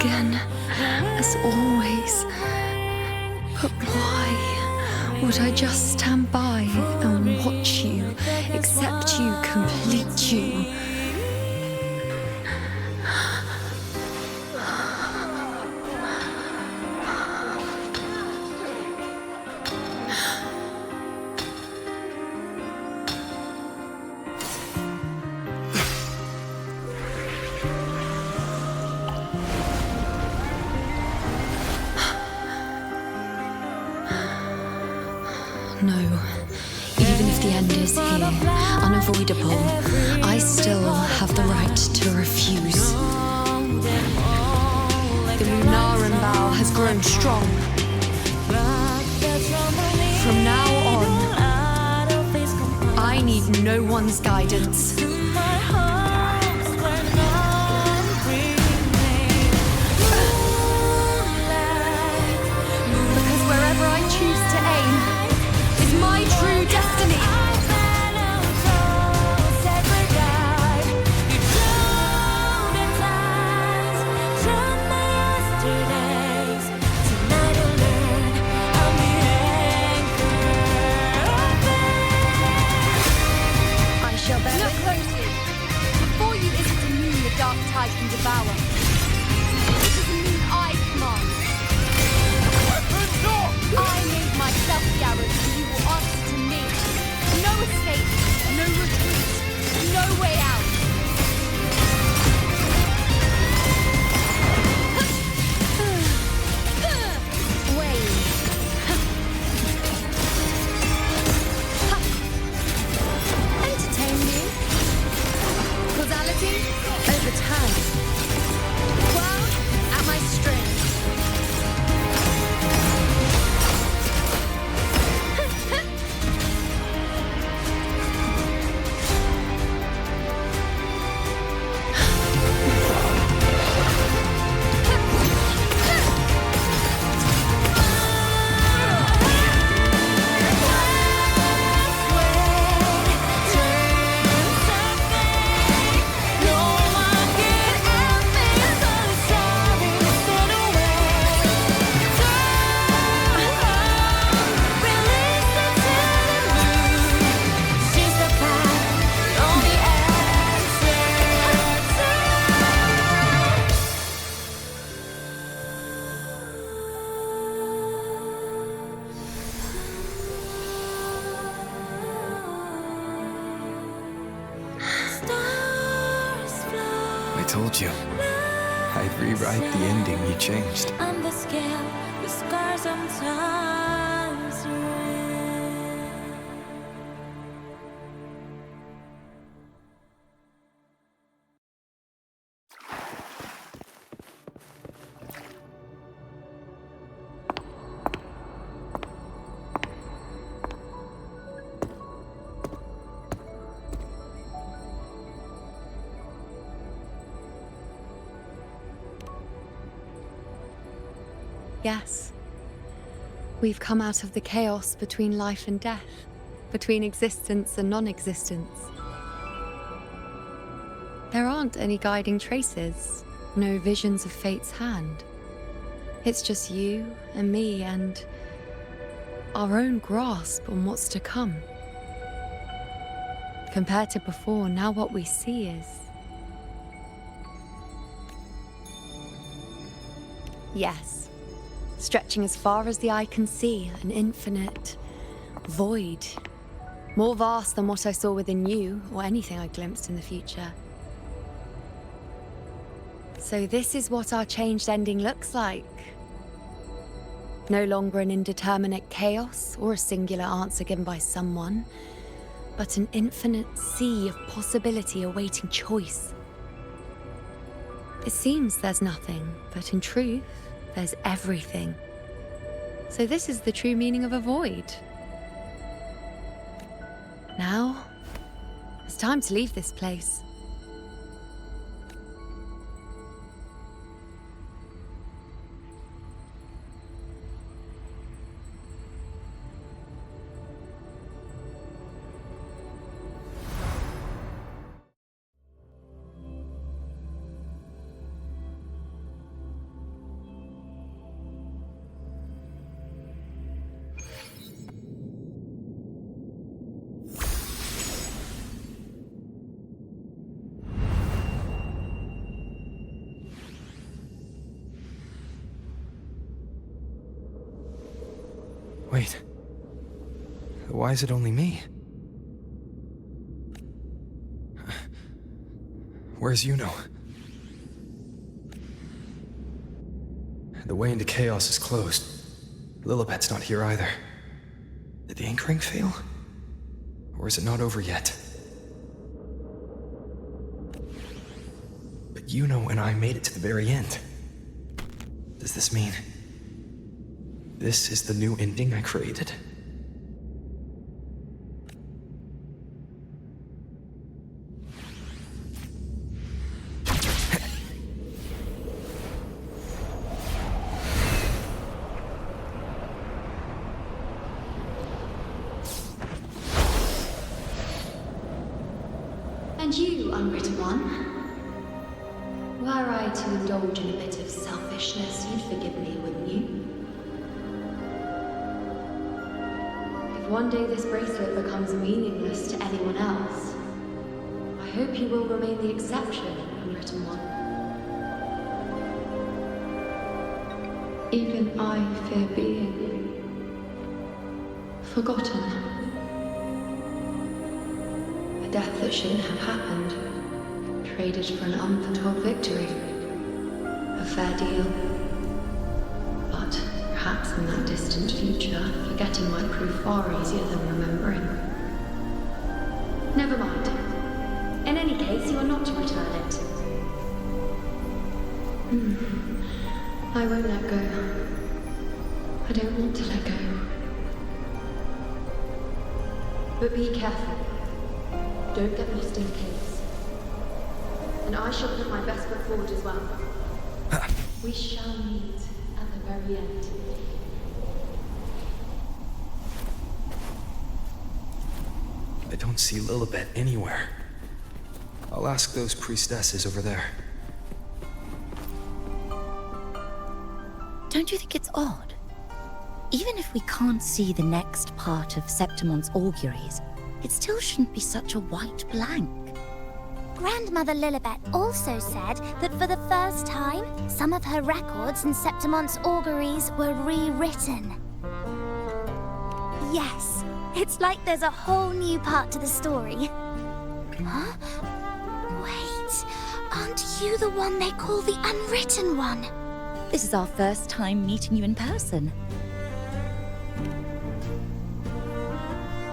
Again, as always. But why would I just stand by and watch you, accept you, complete you? No. Even if the end is here, unavoidable, I still have the right to refuse. The Lunaran vow has grown strong. From now on, I need no one's guidance. Because wherever I choose to aim is my true destiny. told you. I'd rewrite the ending you changed. On the scale, the scars sometimes Yes. We've come out of the chaos between life and death, between existence and non-existence. There aren't any guiding traces, no visions of fate's hand. It's just you and me and our own grasp on what's to come. Compared to before, now what we see is... Yes. Stretching as far as the eye can see, an infinite void. More vast than what I saw within you, or anything I glimpsed in the future. So this is what our changed ending looks like. No longer an indeterminate chaos, or a singular answer given by someone, but an infinite sea of possibility awaiting choice. It seems there's nothing, but in truth, there's everything. So this is the true meaning of a void. Now, it's time to leave this place. Wait. Why is it only me? Where's Iuno? The way into chaos is closed. Lillibet's not here either. Did the anchoring fail? Or is it not over yet? But Iuno and I made it to the very end. Does this mean... this is the new ending I created? And you, unwritten one, were I to indulge in a bit of selfishness, you'd forgive me, wouldn't you? If one day this bracelet becomes meaningless to anyone else, I hope you will remain the exception, unwritten one. Even I fear being forgotten. A death that shouldn't have happened, traded for an unforetold victory. A fair deal. But perhaps in that distant future, forgetting might prove far easier than remembering. Never mind. In any case, you are not to return it. I won't let go. I don't want to let go. But be careful. Don't get lost in the caves. And I shall put my best foot forward as well. We shall meet at the very end. I don't see Lillibet anywhere. I'll ask those priestesses over there. Don't you think it's odd? Even if we can't see the next part of Septimon's auguries, it still shouldn't be such a white blank. Grandmother Lillibet also said that for the first time, some of her records in Septimon's auguries were rewritten. Yes, it's like there's a whole new part to the story. Huh? Wait, aren't you the one they call the Unwritten One? This is our first time meeting you in person.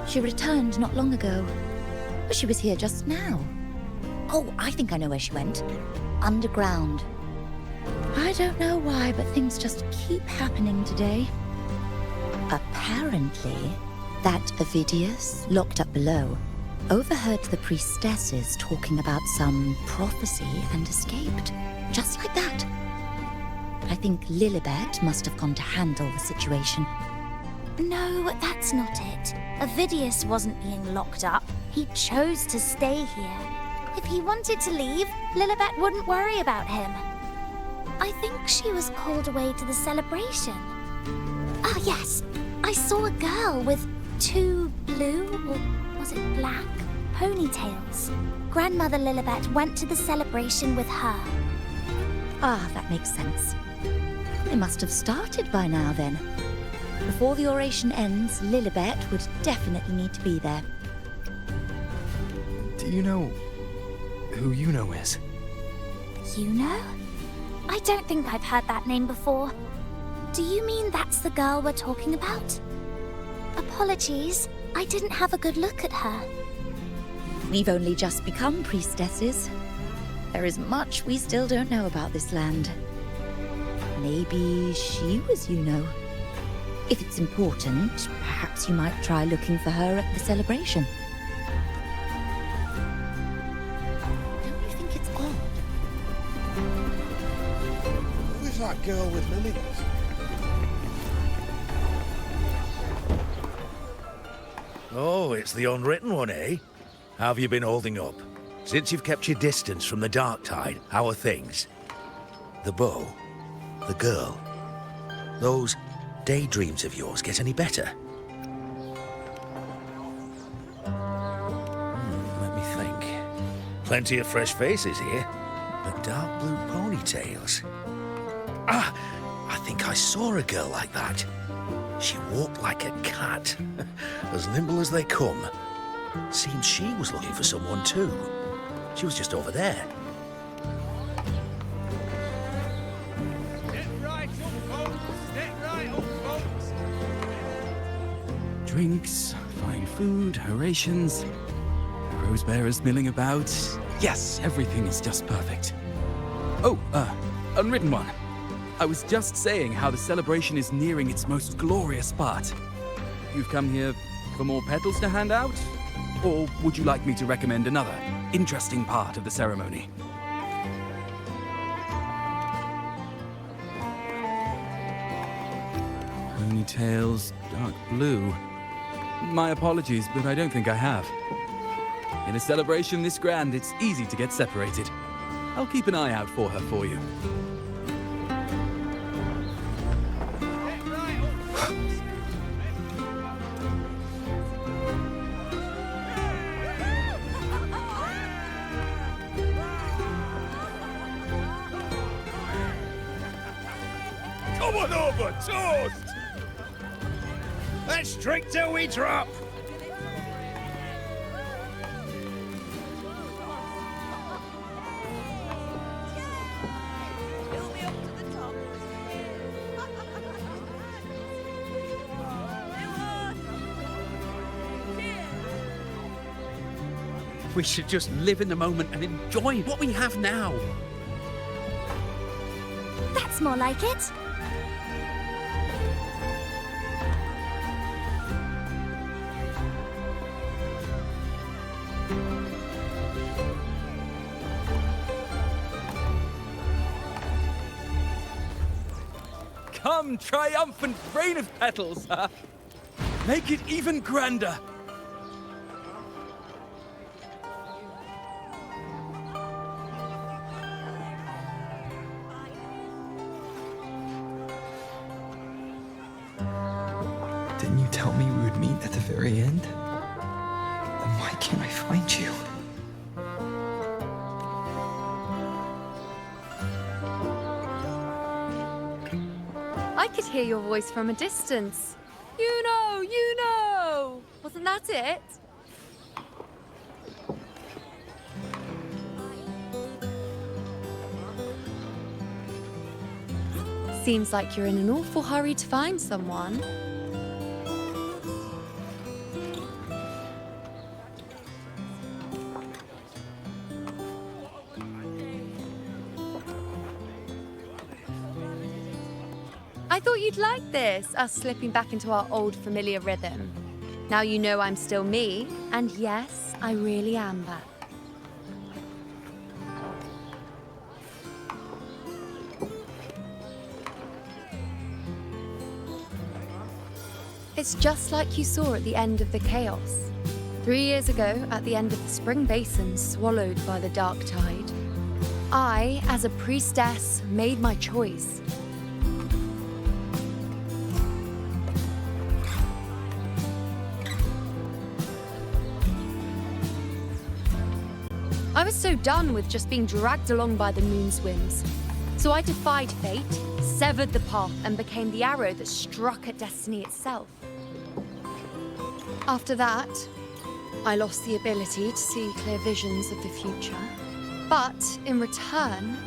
She returned not long ago. But she was here just now. Oh, I think I know where she went. Underground. I don't know why, but things just keep happening today. Apparently, that Ovidius, locked up below, overheard the priestesses talking about some prophecy and escaped. Just like that. I think Lillibet must have gone to handle the situation. No, that's not it. Ovidius wasn't being locked up. He chose to stay here. If he wanted to leave, Lillibet wouldn't worry about him. I think she was called away to the celebration. Ah, yes. I saw a girl with 2 blue, or was it black, ponytails. Grandmother Lillibet went to the celebration with her. Ah, that makes sense. They must have started by now then. Before the oration ends, Lillibet would definitely need to be there. Do you know who Iuno is? Iuno? I don't think I've heard that name before. Do you mean that's the girl we're talking about? Apologies, I didn't have a good look at her. We've only just become priestesses. There is much we still don't know about this land. Maybe she was Iuno. If it's important, perhaps you might try looking for her at the celebration. Don't you think it's odd? Who is that girl with Lillibet? Oh, it's the Unwritten One, eh? How have you been holding up? Since you've kept your distance from the dark tide, how are things? The bow? The girl? Those daydreams of yours get any better? Let me think. Plenty of fresh faces here, but dark blue ponytails. Ah, I think I saw a girl like that. She walked like a cat, as nimble as they come. Seems she was looking for someone too. She was just over there. Drinks, fine food, orations, rose bearers milling about. Yes, everything is just perfect. Oh, Unwritten One. I was just saying how the celebration is nearing its most glorious part. You've come here for more petals to hand out? Or would you like me to recommend another interesting part of the ceremony? Ponytails, dark blue. My apologies, but I don't think I have. In a celebration this grand, it's easy to get separated. I'll keep an eye out for her for you. Come on over, toast! Let's drink till we drop! We should just live in the moment and enjoy what we have now. That's more like it. Come, triumphant rain of petals, huh? Make it even grander. Didn't you tell me we would meet at the very end? Then why can't I find you? I could hear your voice from a distance. Iuno! Wasn't that it? Seems like you're in an awful hurry to find someone. I thought you'd like this, us slipping back into our old familiar rhythm. Now you know I'm still me, and yes, I really am back. It's just like you saw at the end of the chaos. 3 years ago, at the end of the spring basin swallowed by the dark tide, I, as a priestess, made my choice. I was so done with just being dragged along by the moon's whims. So I defied fate, severed the path, and became the arrow that struck at destiny itself. After that, I lost the ability to see clear visions of the future. But in return,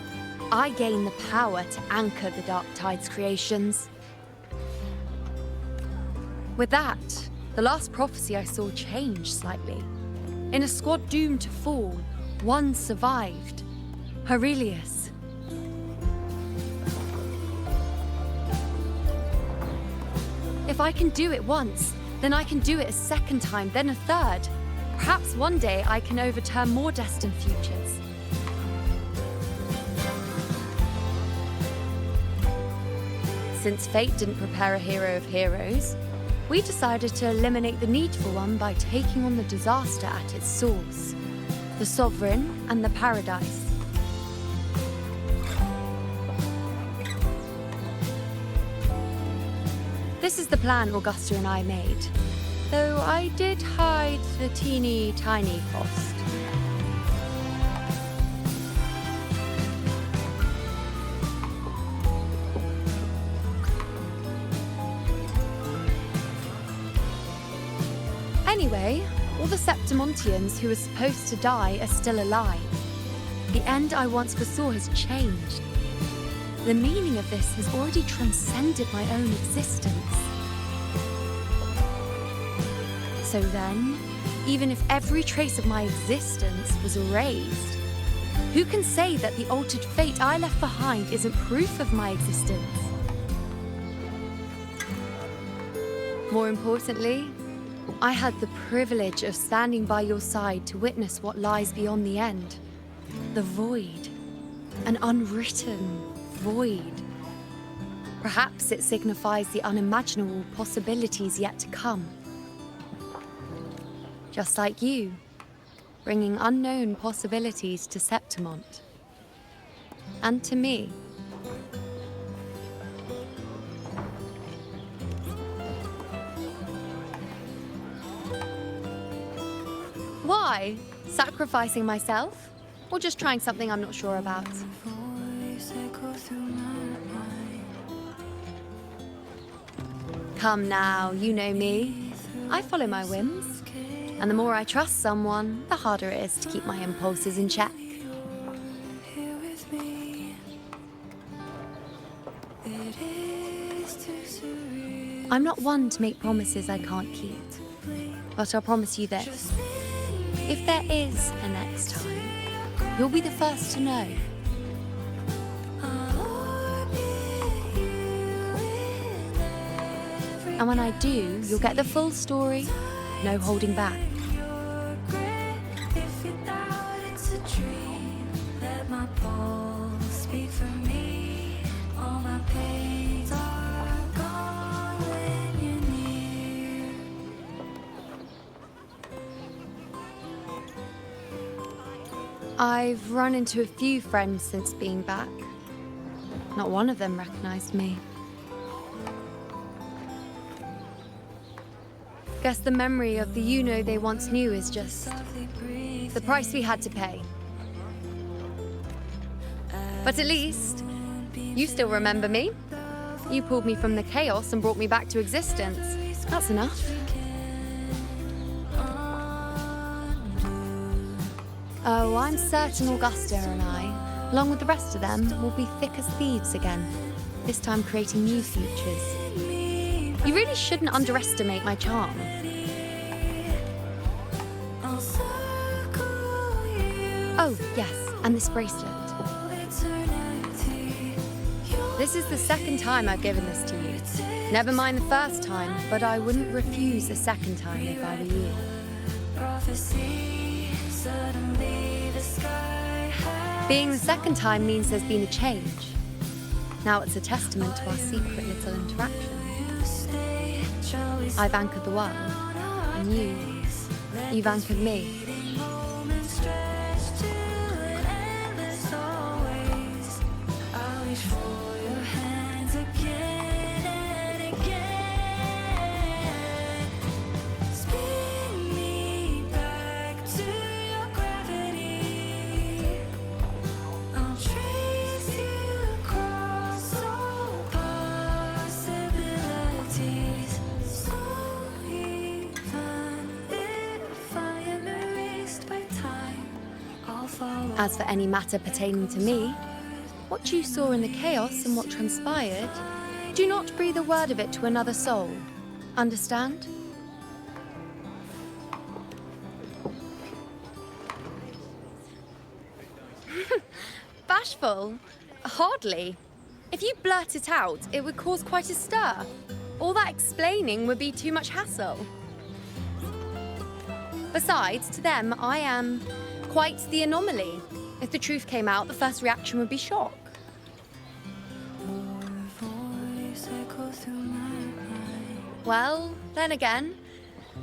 I gained the power to anchor the Dark Tide's creations. With that, the last prophecy I saw changed slightly. In a squad doomed to fall, one survived. Aurelius. If I can do it once, then I can do it a second time, then a third. Perhaps one day I can overturn more destined futures. Since fate didn't prepare a hero of heroes, we decided to eliminate the need for one by taking on the disaster at its source, the Sovereign and the Paradise. This is the plan Augusta and I made, though I did hide the teeny tiny cost. Anyway, all the Septimontians who were supposed to die are still alive. The end I once foresaw has changed. The meaning of this has already transcended my own existence. So then, even if every trace of my existence was erased, who can say that the altered fate I left behind isn't proof of my existence? More importantly, I had the privilege of standing by your side to witness what lies beyond the end. The void. An unwritten void. Perhaps it signifies the unimaginable possibilities yet to come. Just like you, bringing unknown possibilities to Septimont. And to me. Why? Sacrificing myself? Or just trying something I'm not sure about? Come now, you know me. I follow my whims. And the more I trust someone, the harder it is to keep my impulses in check. I'm not one to make promises I can't keep. But I'll promise you this. If there is a next time, you'll be the first to know. And when I do, you'll get the full story, no holding back. I've run into a few friends since being back. Not one of them recognized me. Guess the memory of the Iuno they once knew is just the price we had to pay. But at least, you still remember me. You pulled me from the chaos and brought me back to existence. That's enough. Oh, I'm certain Augusta and I, along with the rest of them, will be thick as thieves again. this time creating new futures. You really shouldn't underestimate my charm. Oh, yes, and this bracelet. This is the second time I've given this to you. Never mind the first time, but I wouldn't refuse a second time if I were you. Being the second time means there's been a change. Now it's a testament to our secret little interaction. I've anchored the world, and you've anchored me. As for any matter pertaining to me, what you saw in the chaos and what transpired, do not breathe a word of it to another soul. Understand? Bashful? Hardly. If you blurt it out, it would cause quite a stir. All that explaining would be too much hassle. Besides, to them, I am quite the anomaly. If the truth came out, the first reaction would be shock. Well, then again,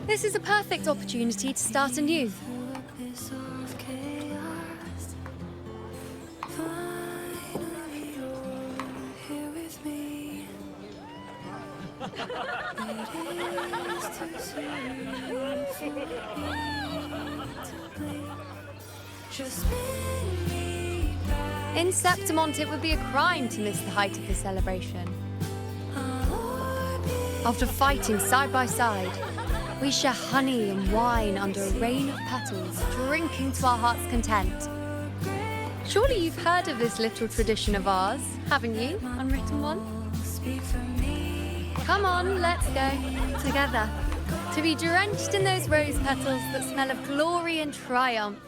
this is a perfect opportunity to start anew. In Septimont, it would be a crime to miss the height of the celebration. After fighting side by side, we share honey and wine under a rain of petals, drinking to our heart's content. Surely you've heard of this little tradition of ours, haven't you, unwritten one? Come on, let's go, together, to be drenched in those rose petals that smell of glory and triumph.